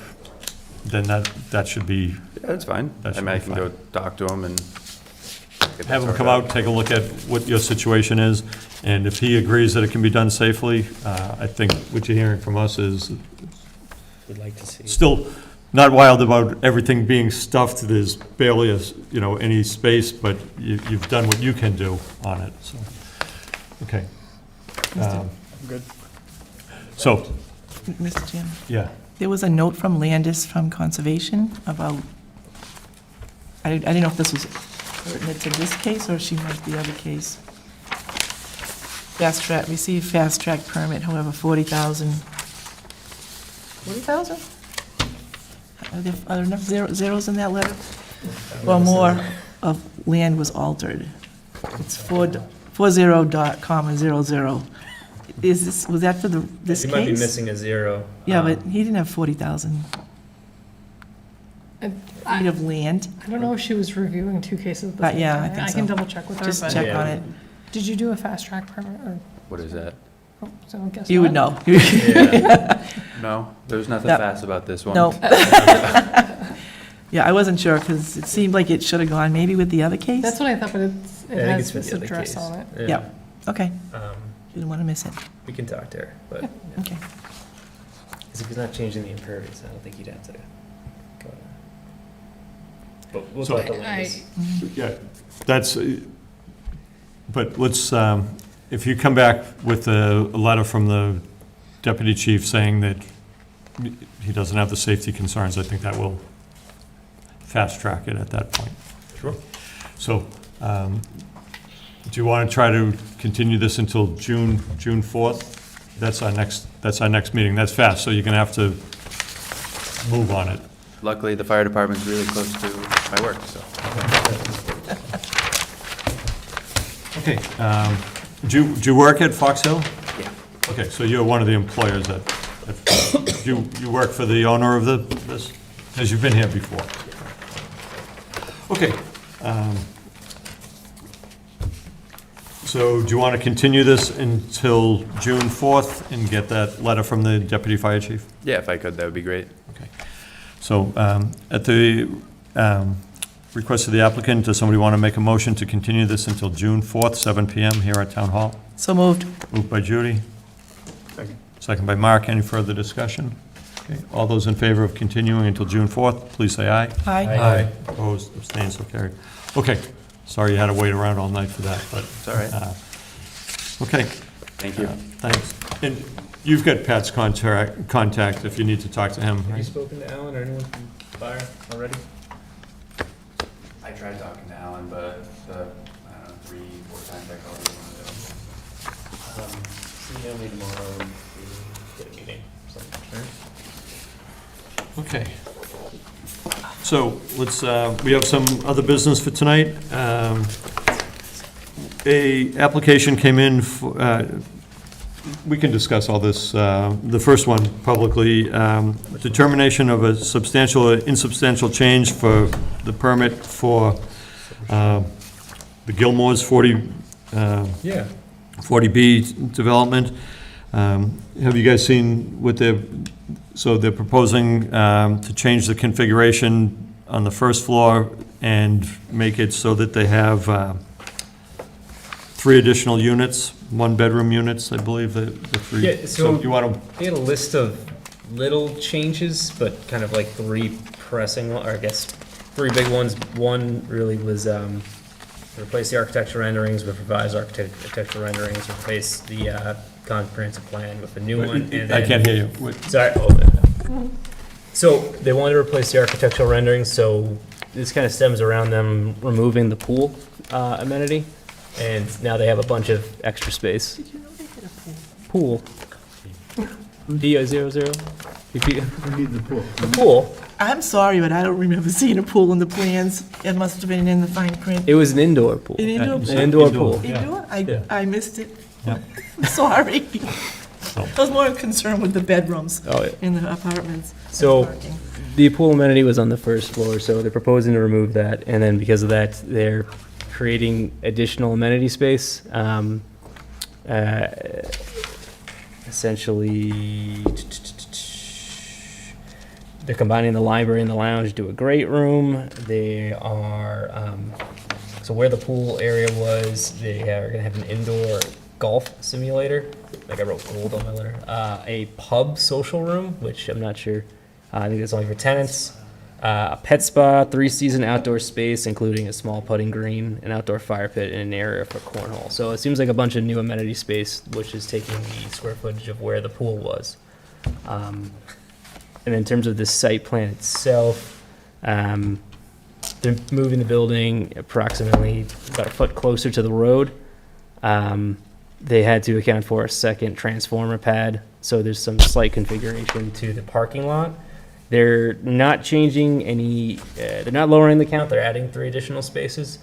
then that should be, Yeah, that's fine. That I should mean, I be can fine. go talk to him and. get that have him sorted come out, take a look at what your situation is, and if he agrees that it can be done safely, I think what you're hearing from us is Would like to see. still not wild about everything being stuffed. There's barely any space, but you've done what you can do on it, so, okay. Good. So, Mr. Chairman, yeah, there was a note from Landis from Conservation about, I didn't know if this was pertinent to this case, or she meant the other case. Fast track, received fast track permit, however, 40,000. 40,000? Are there enough zeros in that letter? Or more of land was altered. It's 40.00. Was that for this He case? might be missing a zero. Yeah, but he didn't have 40,000 feet I of land. don't know if she was reviewing two cases at the But same yeah, time. I think I can so. double check with her, Just but check Yeah. on it. did you do a fast track permit or, What is that? oh, so guess You would not? know. Yeah. No, there's nothing No. fast about this one. No. Yeah, I wasn't sure, because it seemed like it should have gone maybe with the other case. That's what I thought, but it I think has it's for this the other address case. on it. Yeah, okay. Um, Didn't want to miss it. we can talk to her, but Okay. if he's not changing the impervious, I don't think he'd have to go. But we'll So- talk to Landis. yeah, that's, but let's, if you come back with a letter from the deputy chief saying that he doesn't have the safety concerns, I think that will fast track it at that point. Sure. So, do you want to try to continue this until June 4th? That's our next meeting. That's fast, so you're going to have to move on it. Luckily, the fire department's really close to my work, so. Okay, do you work at Foxhill? Yeah. Okay, so you're one of the employers that, you work for the owner of this? Because you've been here before. So So do you want to continue this until June 4th and get that letter from the deputy fire chief? Yeah, if I could, that would be great. Okay. So at the request of the applicant, does somebody want to make a motion to continue this until June 4th, 7 PM here at Town Hall? So moved. Moved by Judy. Second by Mark. Any further discussion? Okay. All those in favor of continuing until June 4th, please say aye. Aye. Opposed, abstained, so carried. Okay. Sorry you had to wait around all night for that, but. It's all right. Okay. Thank you. Thanks. And you've got Pat's contact if you need to talk to him, Have you right? spoken to Alan or anyone from fire already? I tried talking to Alan, but I don't know, 3-4 times I called him. Email me tomorrow and we get a meeting or something. Okay. So let's, we have some other business for tonight. A application came in, we can discuss all this. The first one publicly, determination of a substantial or insubstantial change for the permit for the Gilmore's 40B development. Have you guys seen what they're proposing to change the configuration on the first floor and make it so that they have 3 additional units, 1-bedroom units, I believe, the 3. Yeah, so you want to, they had a list of little changes, but kind of like 3 pressing, or I guess 3 big ones. One really was replace the architectural renderings with revised architectural renderings, replace the comprehensive plan with a new one, and then... I can't hear you. Wait. Sorry. So they wanted to replace the architectural renderings, so this kind of stems around them removing the pool amenity, and now they have a bunch of extra space. Did you know they had a Pool. pool? D00? We need the pool. The pool. I'm sorry, but I don't remember seeing a pool in the plans. It must have been in the fine print. It was an indoor pool. An indoor An pool? indoor pool. Indoor? Yeah. I missed it. Yeah. Sorry. I was more concerned with the bedrooms Oh, yeah. in the apartments. and So parking. the pool amenity was on the first floor, so they're proposing to remove that, and then because of that, they're creating additional amenity space. Essentially, they're combining the library and the lounge to a great room. They are, so where the pool area was, they are gonna have an indoor golf simulator. Like I wrote gold on my letter. A pub social room, which I'm not sure. I think it's only for tenants. A pet spa, 3-season outdoor space, including a small putting green, an outdoor fire pit, and an area for cornhole. So it seems like a bunch of new amenity space, which is taking the square footage of where the pool was. And in terms of the site plan itself, they're moving the building approximately about a foot closer to the road. They had to account for a second transformer pad, so there's some slight configuration to the parking lot. They're not changing any, they're not lowering the count, they're adding 3 additional spaces.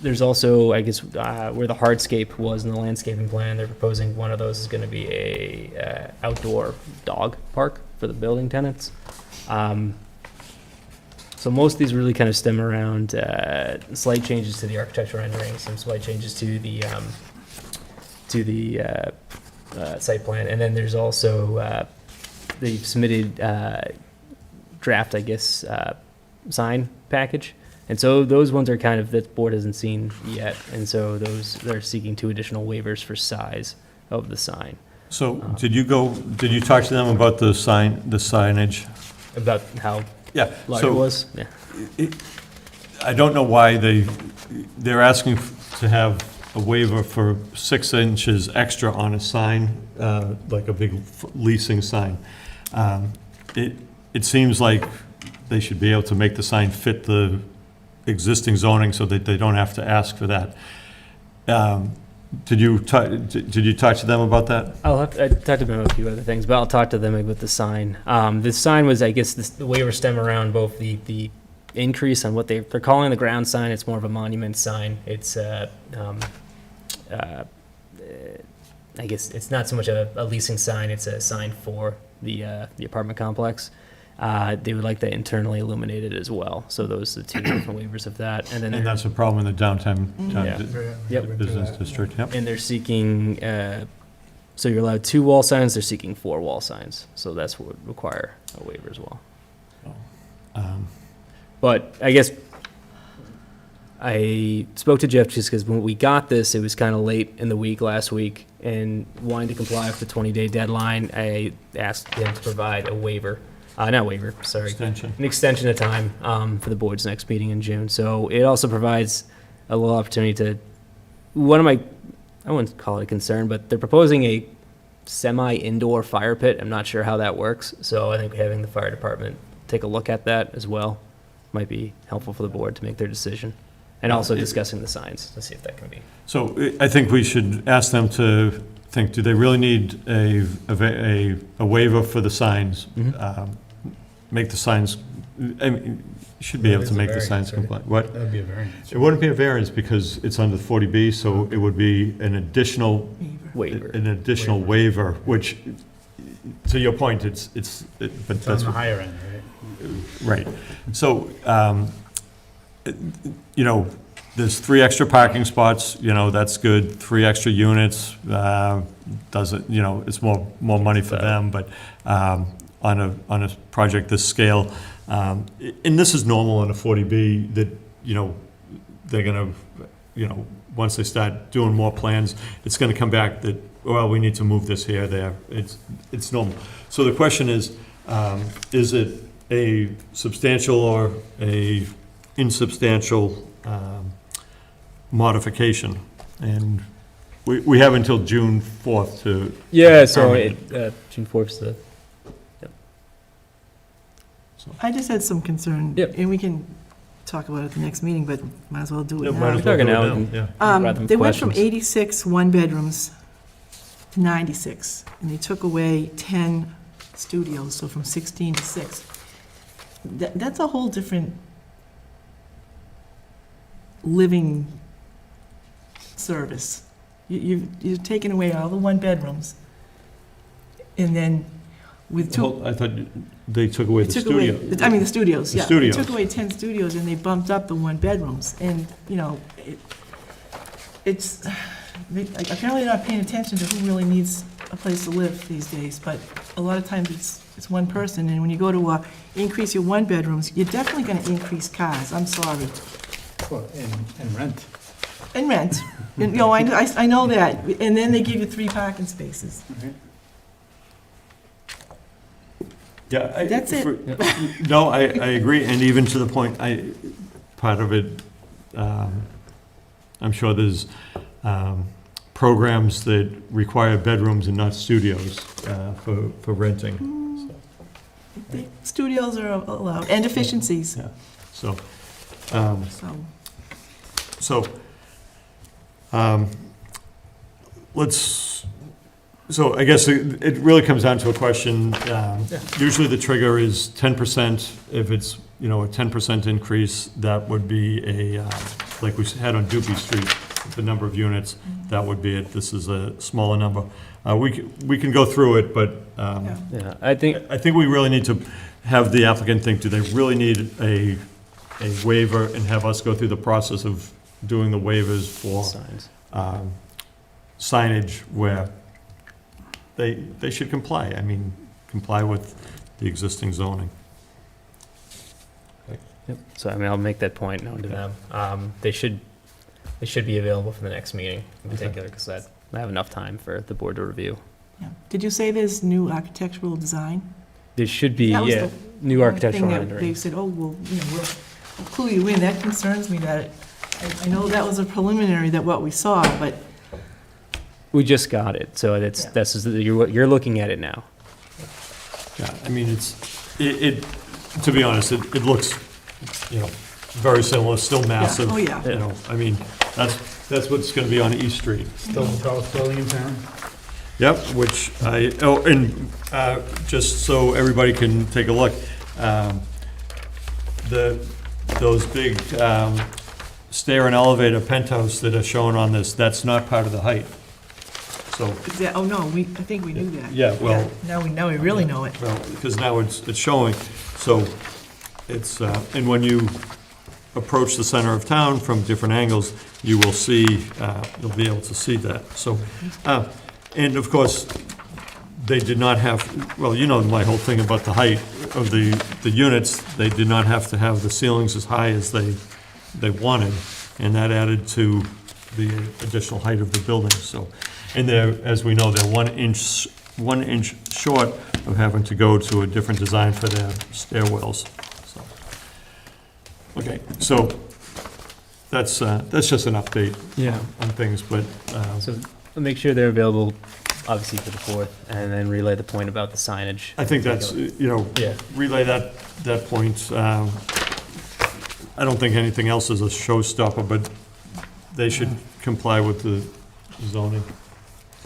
There's also, I guess, where the hardscape was in the landscaping plan, they're proposing one of those is gonna be a outdoor dog park for the building tenants. So most of these really kind of stem around slight changes to the architectural rendering, some slight changes to the site plan, and then there's also they've submitted draft, I guess, sign package, and so those ones are kind of that the board hasn't seen yet, and so those they're seeking 2 additional waivers for size of the sign. so did you talk to them about the signage? About how Yeah. large so it was. Yeah. I don't know why they're asking to have a waiver for 6 inches extra on a sign, like a big leasing sign. It seems like they should be able to make the sign fit the existing zoning so that they don't have to ask for that. Did you talk to them about that? I talked to them about a few other things, but I'll talk to them about the sign. The sign was, I guess, the waiver stem around both the increase on what they're calling the ground sign. It's more of a monument sign. It's, I guess, it's not so much a leasing sign. It's a sign for the apartment complex. They would like that internally illuminated as well. So those are the two different waivers of that. And then And that's a problem in the downtown Yeah. Yep. business district, yep. And they're seeking, so you're allowed 2 wall signs, they're seeking 4 wall signs. So that's what would require a waiver as well. But I guess I spoke to Jeff just because when we got this, it was kind of late in the week last week, and wanting to comply with the 20-day deadline, I asked him to provide a waiver, not waiver, sorry. Extension. An extension of time for the board's next meeting in June. So it also provides a little opportunity to, I wouldn't call it a concern, but they're proposing a semi-indoor fire pit. I'm not sure how that works, so I think having the fire department take a look at that as well might be helpful for the board to make their decision. And also discussing the signs to see if that can be. So I think we should ask them to think, do they really need a waiver for the signs? Make the signs, I mean, you should be able to make the signs comply. What? That'd be a variance. It wouldn't be a variance because it's under 40B, so it would be an additional Waiver. An additional waiver, which, to your point, but It's on that's the higher end, right? right. So, there's 3 extra parking spots, that's good. 3 extra units, doesn't, it's more money for them, but on a project this scale, and this is normal on a 40B, that, they're gonna, once they start doing more plans, it's gonna come back that, well, we need to move this here, there. It's normal. So the question is it a substantial or a insubstantial modification? And we have until June 4th to. Yeah, so June 4th is the. I just had some concern. Yep. And we can talk about it at the next meeting, but might as well do it Yeah, now. might as well Talking do it now, now, we can- yeah. rather than They went from questions. 86 one-bedrooms to 96, and they took away 10 studios, so from 16 to 6. That's a whole different living service. You've taken away all the one-bedrooms, and then with 2... I thought they took away the They took away- studio. I mean, the studios, The yeah. studios. They took away 10 studios, and they bumped up the one-bedrooms, and, it's, apparently they're not paying attention to who really needs a place to live these days, but a lot of times it's one person, and when you go to increase your one-bedrooms, you're definitely gonna increase cars, I'm sorry. Well, and rent. And rent, and, I know that, and then they give you 3 parking spaces. Yeah. That's it. No, I agree, and even to the point, part of it, I'm sure there's programs that require bedrooms and not studios for renting. Studios are allowed, and efficiencies, Yeah, so, so. So I guess it really comes down to a question. Usually the trigger is 10%. If it's, a 10% increase, that would be like we had on Dupee Street, the number of units, that would be it. This is a smaller number. We can go through it, but Yeah, I think we really need to have the applicant think, do they really need a waiver, and have us go through the process of doing the waivers for signs. signage where they should comply. I mean, comply with the existing zoning. Yep. So, I'll make that point known to them. They should be available for the next meeting in particular, because I have enough time for the board to review. Yeah. Did you say there's new architectural design? There should be, That was yeah, the new one architectural thing that They renderings. said, oh, well, we'll clue you in. That concerns me that, I know that was a preliminary, that what we saw, but We just got it, so you're looking at it now. Yeah, I mean, to be honest, it looks, very similar, still massive. Oh, yeah. I mean, that's what's gonna be on East Street. Still the tallest building in town? Yep, which just so everybody can take a look, those big stair and elevator penthouse that are shown on this, that's not part of the height. So, Oh, no, I think we knew that. Yeah, well- Now we really know it. well, because now it's showing, so it's, and when you approach the center of town from different angles, you will see, you'll be able to see that, so, and of course, they did not have, well, you know my whole thing about the height of the units, they did not have to have the ceilings as high as they wanted, and that added to the additional height of the building, so, and they're, as we know, they're 1 inch short of having to go to a different design for their stairwells, so. Okay, so, that's just an update on things, but, So we'll make sure they're available, obviously, for the 4th, and then relay the point about the signage. I think that's, Yeah. relay that point. I don't think anything else is a showstopper, but they should comply with the zoning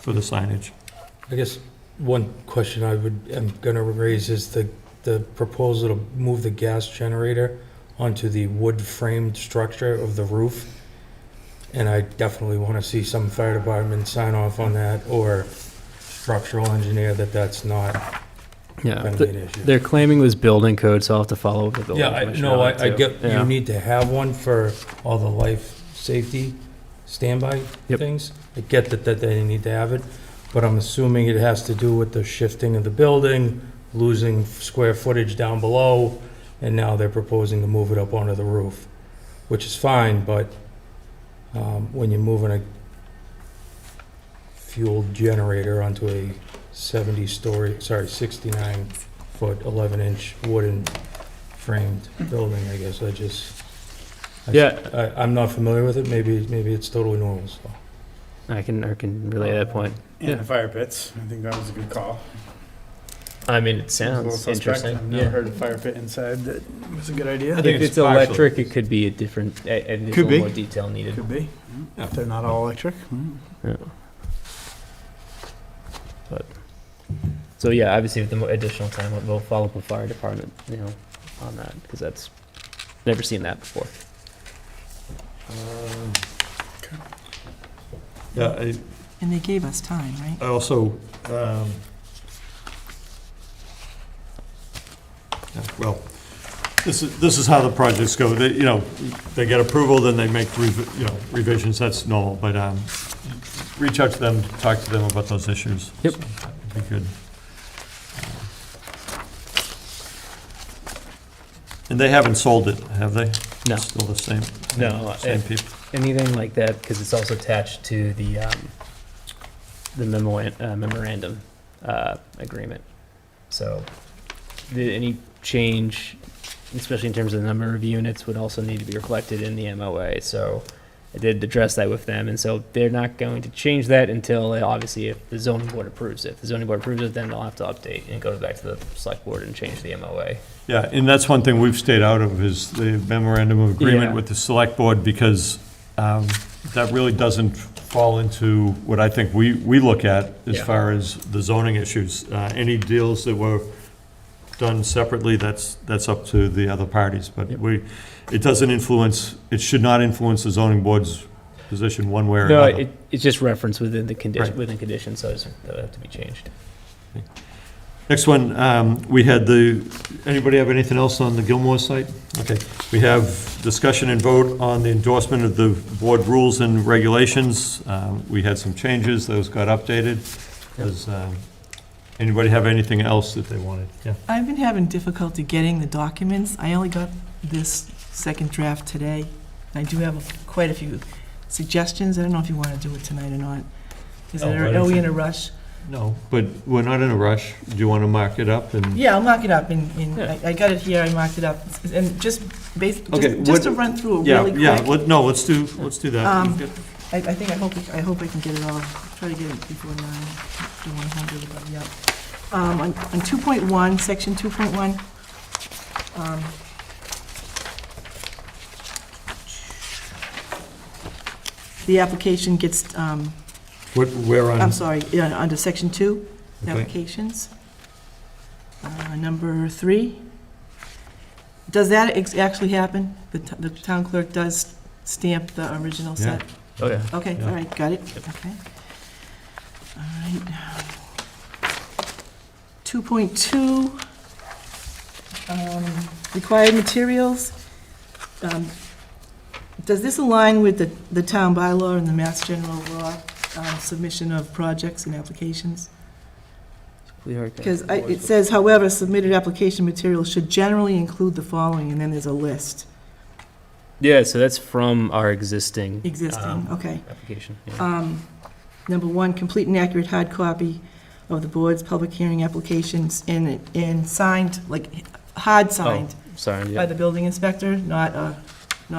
for the signage. I guess one question I'm gonna raise is the proposal to move the gas generator onto the wood-framed structure of the roof. And I definitely want to see some fire department sign off on that, or structural engineer that that's not Yeah, gonna be an issue. they're claiming it was building code, so I'll have to follow up with the Yeah, building I commissioner know, on I it, too. get, Yeah. you need to have one for all the life safety standby Yep. things. I get that they need to have it, but I'm assuming it has to do with the shifting of the building, losing square footage down below, and now they're proposing to move it up onto the roof, which is fine, but when you're moving a fuel generator onto a 69-foot, 11-inch wooden framed building, I guess, I'm not familiar with it, maybe it's totally normal, so. I can relay that point. Yeah, fire pits, I think that was a good call. I mean, it It was a little sounds suspect. interesting. I've never heard of fire pit inside, that was a good idea. If it's electric, it could be a different, and there's a Could be. little more detail needed. Could be, if they're not all electric. Yeah. But, so yeah, obviously with the additional time, we'll follow up with fire department, on that, because that's, never seen that before. Yeah, And they gave us time, right? I also, well, this is how the projects go. They get approval, then they make revisions, that's normal, but reach out to them, talk to them about those issues. Yep. So, that'd be good. And they haven't sold it, have they? No. It's still the same? No, Same people? anything like that, because it's also attached to the memorandum agreement. So any change, especially in terms of the number of units, would also need to be reflected in the MOA. So I did address that with them, and so they're not going to change that until, obviously, if the zoning board approves it. If the zoning board approves it, then they'll have to update and go back to the select board and change the MOA. Yeah, and that's one thing we've stayed out of, is the memorandum of agreement Yeah. with the select board, because that really doesn't fall into what I think we look at as Yeah. far as the zoning issues. Any deals that were done separately, that's up to the other parties, but it doesn't influence, it should not influence the zoning board's position one way or No, another. it's just referenced within the condition, Right. within conditions, so that'll have to be changed. Next one, we had anybody have anything else on the Gilmore site? Okay, we have discussion and vote on the endorsement of the board rules and regulations. We had some changes, those got updated. Does anybody have anything else that they wanted? Yeah. I've been having difficulty getting the documents. I only got this second draft today. I do have quite a few suggestions. I don't know if you want to do it tonight or not. Are we in a rush? No, but we're not in a rush. Do you want to mark it up and? Yeah, I'll mark it up, and Yeah. I got it here, I marked it up. And just Okay, just to run through it Yeah, really yeah, quick. let's do that. I hope I can get it all, try to get it before 9, to 100, but yeah. On 2.1, section 2.1, the application gets, Where on? I'm sorry, yeah, under section 2, Okay. applications. Number 3. Does that actually happen? The town clerk does stamp the original set? Oh, yeah. Okay, Yeah. all right, got it, okay. All right. 2.2, required materials. Does this align with the town bylaw and the Mass General Law, submission of projects and applications? Because it says, however, submitted application materials should generally include the following, and then there's a list. Yeah, so that's from our existing. Okay. Application. Yeah. Number 1, complete and accurate hard copy of the board's public hearing applications and signed, like, hard signed Signed, by yeah. the building inspector, not a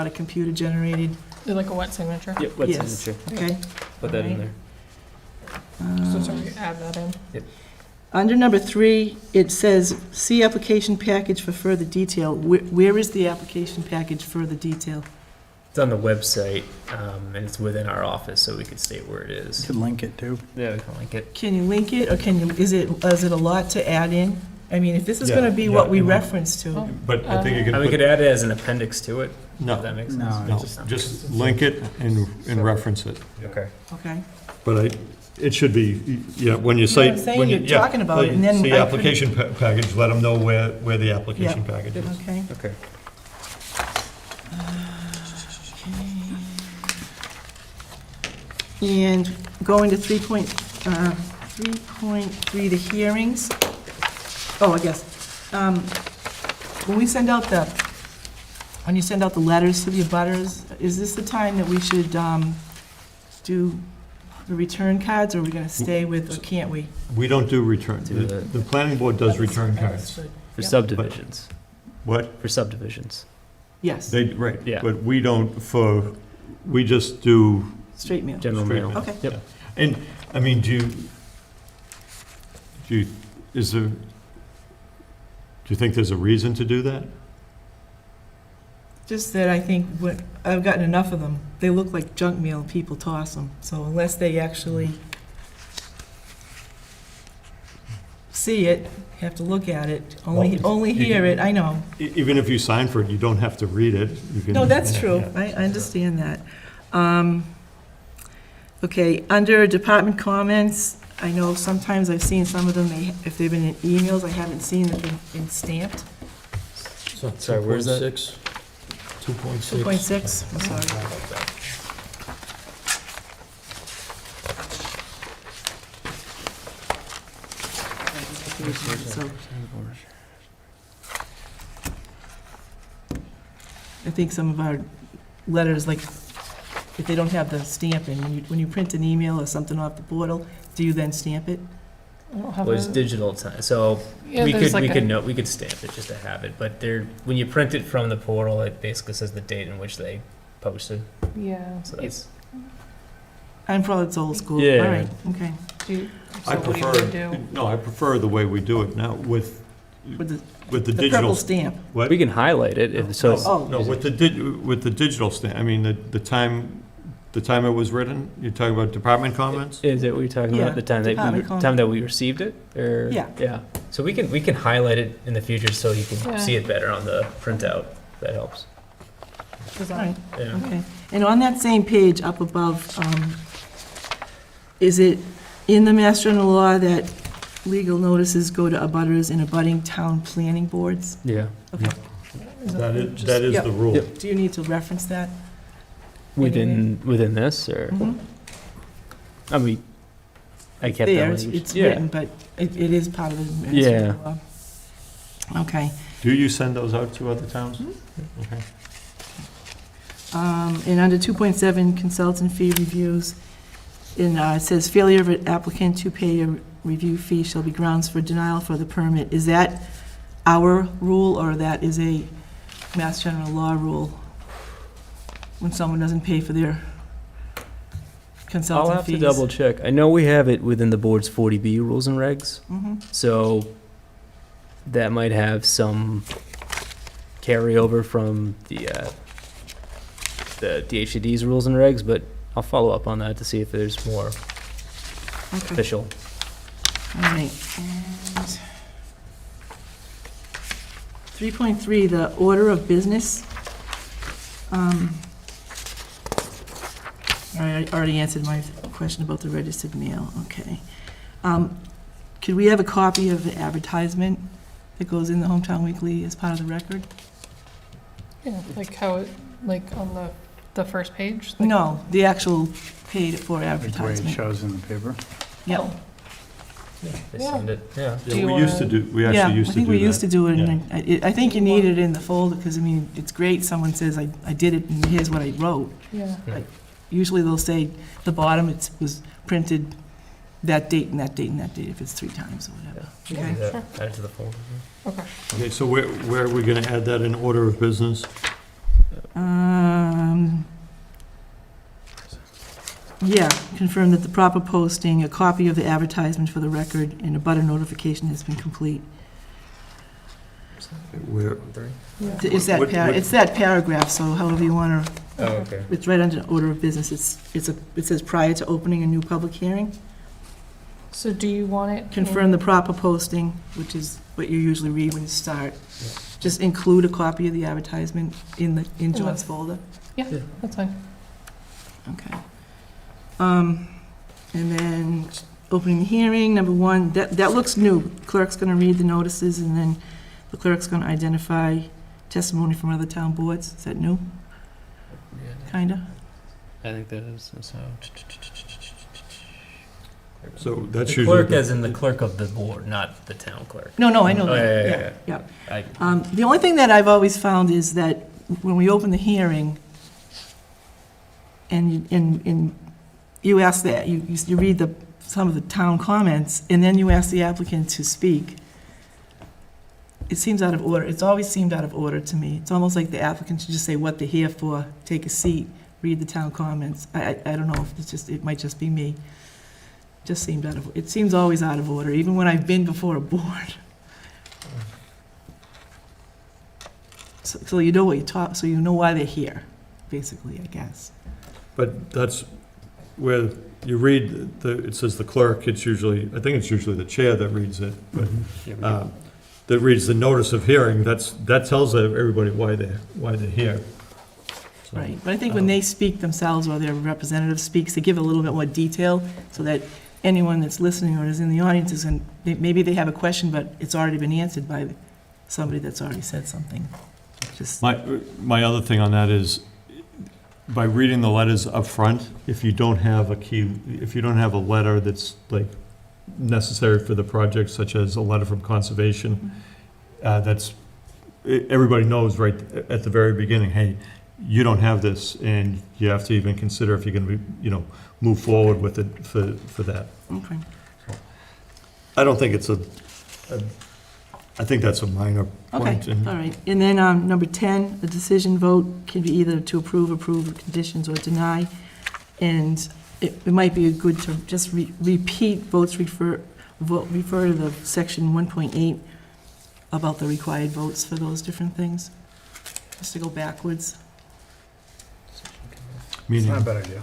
computer-generated. Like a wet signature? Yep, wet Yes. signature. Okay. Put that in Alright. there. So sorry, add that in. Under number 3, it says, see application package for further detail. Where is the application package further detail? It's on the website, and it's within our office, so we could state where it is. Could link it too. Yeah, we can link it. Can you link it, or is it a lot to add in? I mean, if this is gonna be what we reference to. But I think you can And we put, could add it as an appendix to it, no, if that makes sense. No, no, just link it and reference it. Okay. Okay. But it should be, yeah, when you Yeah, say. I'm saying when you're yeah, talking about it, and then See I application package, let them know where the application Yeah. package is. Okay. Okay. And going to 3.3, the hearings. Oh, I guess, when you send out the letters to the abutters, is this the time that we should do the return cards, or are we gonna stay with, or can't we? We don't do return. The planning board does return cards. For subdivisions. What? For subdivisions. Yes, Right, Yeah. but we don't we just do. straight mail. General Straight mail. mail. Okay. Yep. And, I mean, do you think there's a reason to do that? Just that I think I've gotten enough of them. They look like junk mail, people toss them. So unless they actually see it, have to look at it, only hear it, I know. Even if you sign for it, you don't have to read it. You can- No, that's true. I understand that. Okay, under department comments, I know sometimes I've seen some of them, if they've been in emails, I haven't seen them been stamped. Sorry, where's that? 2.6. 2.6, I'm sorry. So, I think some of our letters, like, if they don't have the stamp in, when you print an email or something off the portal, do you then stamp it? I don't have Well, it's a- digital time, so Yeah, we there's could, like we a- could note, we could stamp it just to have it, but when you print it from the portal, it basically says the date in which they posted, Yeah. so that's. I'm probably it's old school. Yeah. All right, okay. I So what do you prefer, wanna do? no, I prefer the way we do it now with With the the digital. purple stamp. What? We can highlight it, if, so, it's- Oh. No, with the digital stamp, I mean, the time it was written, you're talking about department comments? is it what you're talking Yeah, about, the time department comment. time that we received it, or? Yeah. Yeah, so we can highlight it in the future so you can Yeah. see it better on the printout, if that helps. Does All that- right, Yeah. okay. And on that same page up above, is it in the Mass General Law that legal notices go to abutters and abutting town planning boards? Yeah. Okay. That is Yeah. the rule. Do you need to reference that? Within this, or, Mhm. I mean, I kept that There, language. it's Yeah. written, but it is part of the Mass Yeah. General Law. Okay. Do you send those out to other towns? Okay. And under 2.7, consultant fee reviews, it says failure of an applicant to pay a review fee shall be grounds for denial for the permit. Is that our rule, or that is a Mass General Law rule? When someone doesn't pay for their I'll consultant have fees? to double check. I know we have it within the board's 40B rules and regs, Mhm. so that might have some carryover from the DHCD's rules and regs, but I'll follow up on that to see if there's more Okay. official. All right, and 3.3, the order of business. I already answered my question about the registered mail, okay. Could we have a copy of the advertisement that goes in the Hometown Weekly as part of the record? Yeah, like how it, like on the first page? Like- No, the actual paid for Like the way it advertisement. shows in the paper. Yep. They Yeah. send it, yeah. Do you We used to wanna- do, we actually used to do that. Yeah, I think we used to do it, Yeah. and I think you need it in the folder, because, I mean, it's great, someone says, I did it, and here's what I wrote. Yeah. Usually they'll say, the bottom, it was printed that date and that date and that date, if it's 3 times or whatever. We can Okay? do that. Sure. Add it to the folder. Okay. Okay, so where are we going to add that in order of business? Yeah, confirm that the proper posting, a copy of the advertisement for the record, and a butter notification has been complete. Where, It's that, What- what- it's that paragraph, so however you want to, Oh, okay. it's right under order of business. It says prior to opening a new public hearing. So do you want it? Confirm the proper posting, which is what you usually read when you start. Just include a copy of the advertisement in John's folder. Yeah, that's fine. Okay. And then opening the hearing, number 1, that looks new. Clerk's going to read the notices, and then the clerk's going to identify testimony from other town boards. Is that new? Kinda? I think that is, so. so that's The usually. clerk as in the clerk of the board, not the town clerk. No, I know Oh, that. yeah. Yeah. The only thing that I've always found is that when we open the hearing, and you ask that, you read some of the town comments, and then you ask the applicant to speak, it seems out of order. It's always seemed out of order to me. It's almost like the applicant should just say what they're here for, take a seat, read the town comments. I don't know if it might just be me. Just seemed it seems always out of order, even when I've been before a board. So you know what you talk, so you know why they're here, basically, I guess. But that's where you read, it says the clerk, it's usually, I think it's usually the chair that reads it, but, that reads the notice of hearing, that tells everybody why they're here. So, Right, but I think when they speak themselves, or their representative speaks, they give a little bit more detail, so that anyone that's listening or is in the audience is, maybe they have a question, but it's already been answered by somebody that's already said something. Just, My other thing on that is, by reading the letters up front, if you don't have a letter that's like necessary for the project, such as a letter from conservation, everybody knows right at the very beginning, hey, you don't have this, and you have to even consider if you're gonna be, move forward with it for that. okay. I don't think it's I think that's a minor Okay, point. and- all right. And then number 10, a decision vote can be either to approve with conditions, or deny. And it might be good to just repeat votes, refer to the section 1.8 about the required votes for those different things, just to go backwards. It's Meaning, not a bad idea.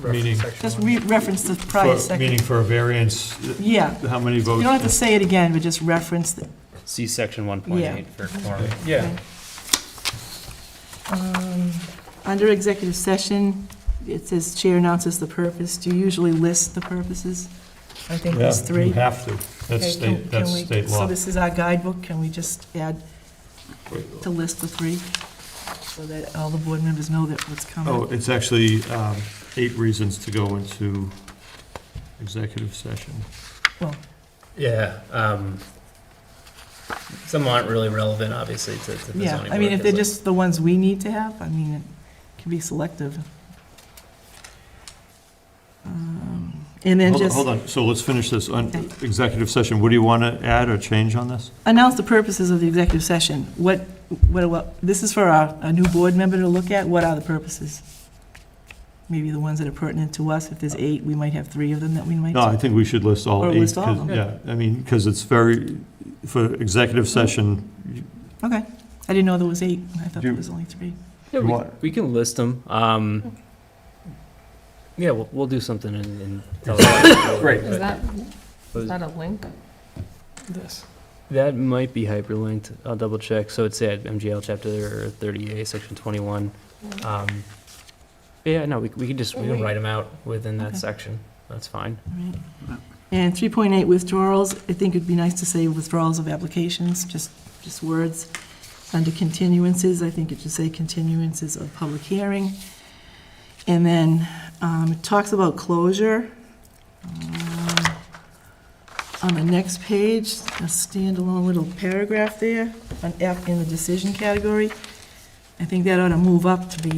Meaning- Just reference the prior meaning section. for a variance, Yeah. how many votes? You don't have to say it again, but just reference the, See section 1.8 for quorum. Yeah. Under executive session, it says chair announces the purpose. Do you usually list the purposes? I think there's 3. You have to. That's Okay, that's state law. So this is our guidebook. Can we just add to list the 3? So that all the board members know that what's coming? Oh, it's actually 8 reasons to go into executive session. Well, Yeah, some aren't really relevant, obviously, to the zoning yeah, board. I mean, if they're 'cause just the ones we need to have, I mean, it can be selective. And then just Hold on, so let's finish this. On Okay. executive session, what do you want to add or change on this? announce the purposes of the executive session. What, this is for a new board member to look at. What are the purposes? Maybe the ones that are pertinent to us. If there's 8, we might have 3 of them that we might. No, I think we should list all Or 8. list all of 'cause- them. Yeah, I mean, because it's for executive session, Okay. I didn't know there was 8. I thought You- there was only 3. Yeah, You want- we can list them. Yeah, we'll do something and tell us. Great. Is that What is- a link? This. That might be hyperlinked. I'll double check. So it's at MGL chapter 30A, section 21. Yeah, no, we could just, we can write them out within that section. That's fine. And 3.8 withdrawals, I think it'd be nice to say withdrawals of applications, just words. Under continuances, I think it should say continuances of public hearing. And then it talks about closure. On the next page, a standalone little paragraph there, on F in the decision category. I think that ought to move up to be,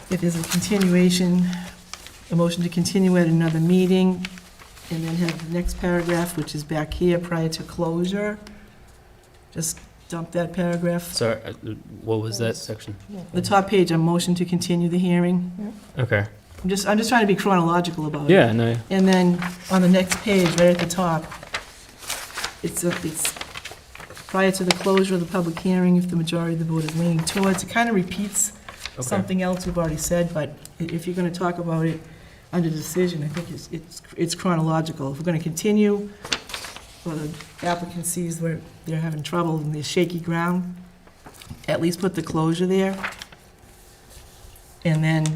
if there's a continuation, a motion to continue at another meeting, and then have the next paragraph, which is back here, prior to closure. Just dump that paragraph. Sorry, what was that section? The top page, a motion to continue the hearing. Okay. I'm just trying to be chronological about it. Yeah, no. And then on the next page, right at the top, it's prior to the closure of the public hearing, if the majority of the board is leaning towards. It kind of repeats something else we've already said, but if you're going to talk about it under decision, I think it's chronological. If we're going to continue, or the applicant sees where they're having trouble and there's shaky ground, at least put the closure there. And then,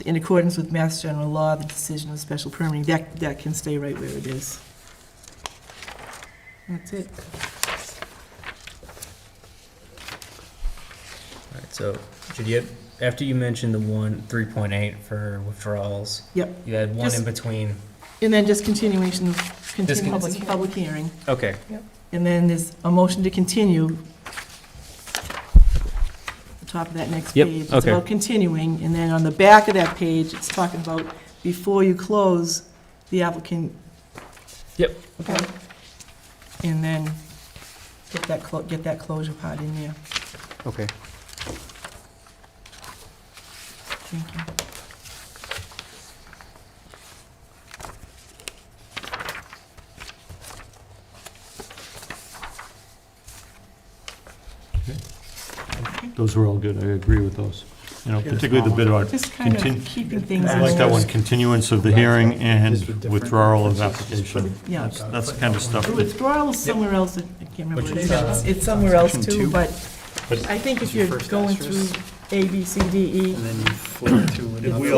in accordance with Mass General Law, the decision of special permitting, that can stay right where it is. That's it. All right, so, Judy, after you mentioned the 3.8 for withdrawals. Yep. You had one Just- in between. And then just continuation of public hearing. Okay. And then there's a motion to continue. The top of that next Yep, page. It's okay. about continuing, and then on the back of that page, it's talking about before you close, the applicant. Yep. Okay. And then get that closure part in there. Okay. Thank you. Those are all good, I agree with those. You know, particularly the bit about Just kind of keeping things. I like that one, continuance of the hearing and Just with different- withdrawal of application. Yeah. That's the kind of stuff The that, withdrawal is somewhere else, I can't remember what it Which is, is. It's somewhere else section too, two. but but I think if Is your you're first going asterisk? through A, B, C, D, E, And then you flip to another. we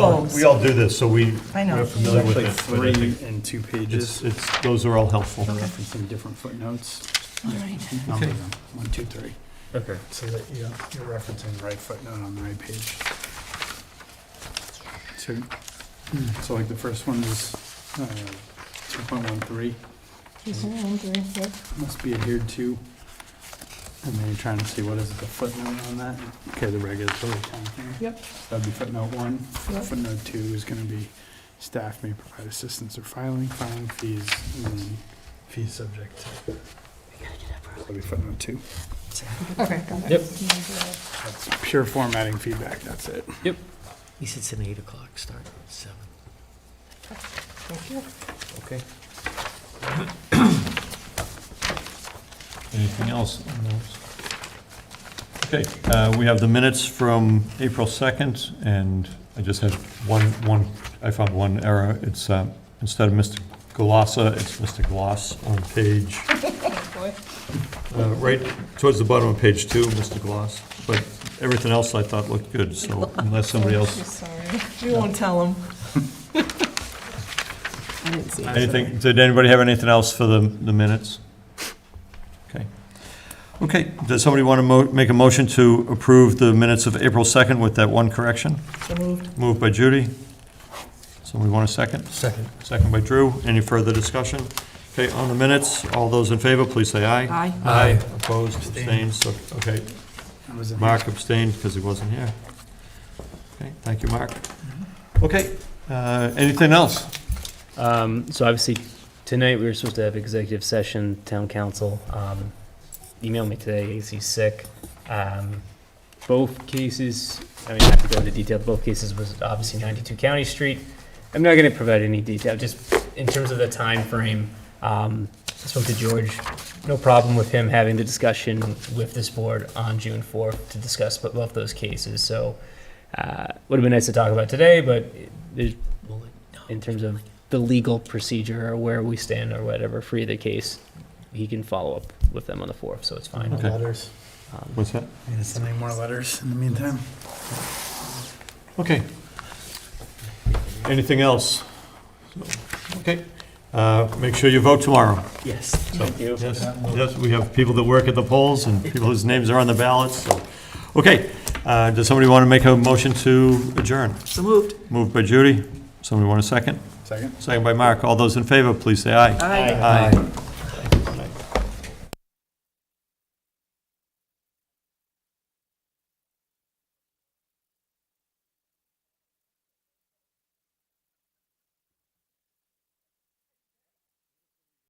all do this, so I know. we're familiar with Like it. But I three think and 2 pages. those are all helpful. They're referencing different footnotes. all right. Number them, 1, 2, 3. Okay. So that you're referencing the right footnote on the right page. So like the first one is 2.13, must be adhered to. And then you're trying to see what is the footnote on that? Okay, the regulatory kind of thing. Yep. That'd be footnote 1. Yep. Footnote 2 is gonna be staff may provide assistance or filing fees, and then fees subject to. That'd be footnote 2. Okay, got it. Yep. That's pure formatting feedback, that's it. Yep. He said it's an 8 o'clock start, 7. Thank you. Okay. Anything else on those? Okay, we have the minutes from April 2nd, and I just had I found one error. It's, instead of Mr. Galassa, it's Mr. Gloss on page, right towards the bottom of page 2, Mr. Gloss. But everything else I thought looked good, so unless somebody else, Sorry. You won't tell them. I didn't see it. anything, did anybody have anything else for the minutes? Okay. Okay, does somebody want to make a motion to approve the minutes of April 2nd with that one correction? So moved. Moved by Judy. Somebody want a second? Second. Second by Drew. Any further discussion? Okay, on the minutes, all those in favor, please say aye. Aye. Aye. Opposed, abstained, so, okay. That was it. Mark abstained because he wasn't here. Okay, thank you, Mark. Okay, anything else? So obviously, tonight we were supposed to have executive session, town council, emailed me today, he's sick. Both cases, I mean, I have to go into detail, both cases was obviously 92 County Street. I'm not gonna provide any detail, just in terms of the time frame. I spoke to George, no problem with him having the discussion with this board on June 4th to discuss both those cases, so, would have been nice to talk about today, but there's, in terms of the legal procedure or where we stand or whatever for either case, he can follow up with them on the 4th, so it's fine. Okay. Letters. What's that? Are you gonna send any more letters in the meantime? Okay. anything else? Okay. Make sure you vote tomorrow. Yes, So, thank you. Yes, we have people that work at the polls and people whose names are on the ballots, so. Okay, does somebody want to make a motion to adjourn? So moved. Moved by Judy. Somebody want a second? Second? Second by Mark. All those in favor, please say aye. Aye. Aye.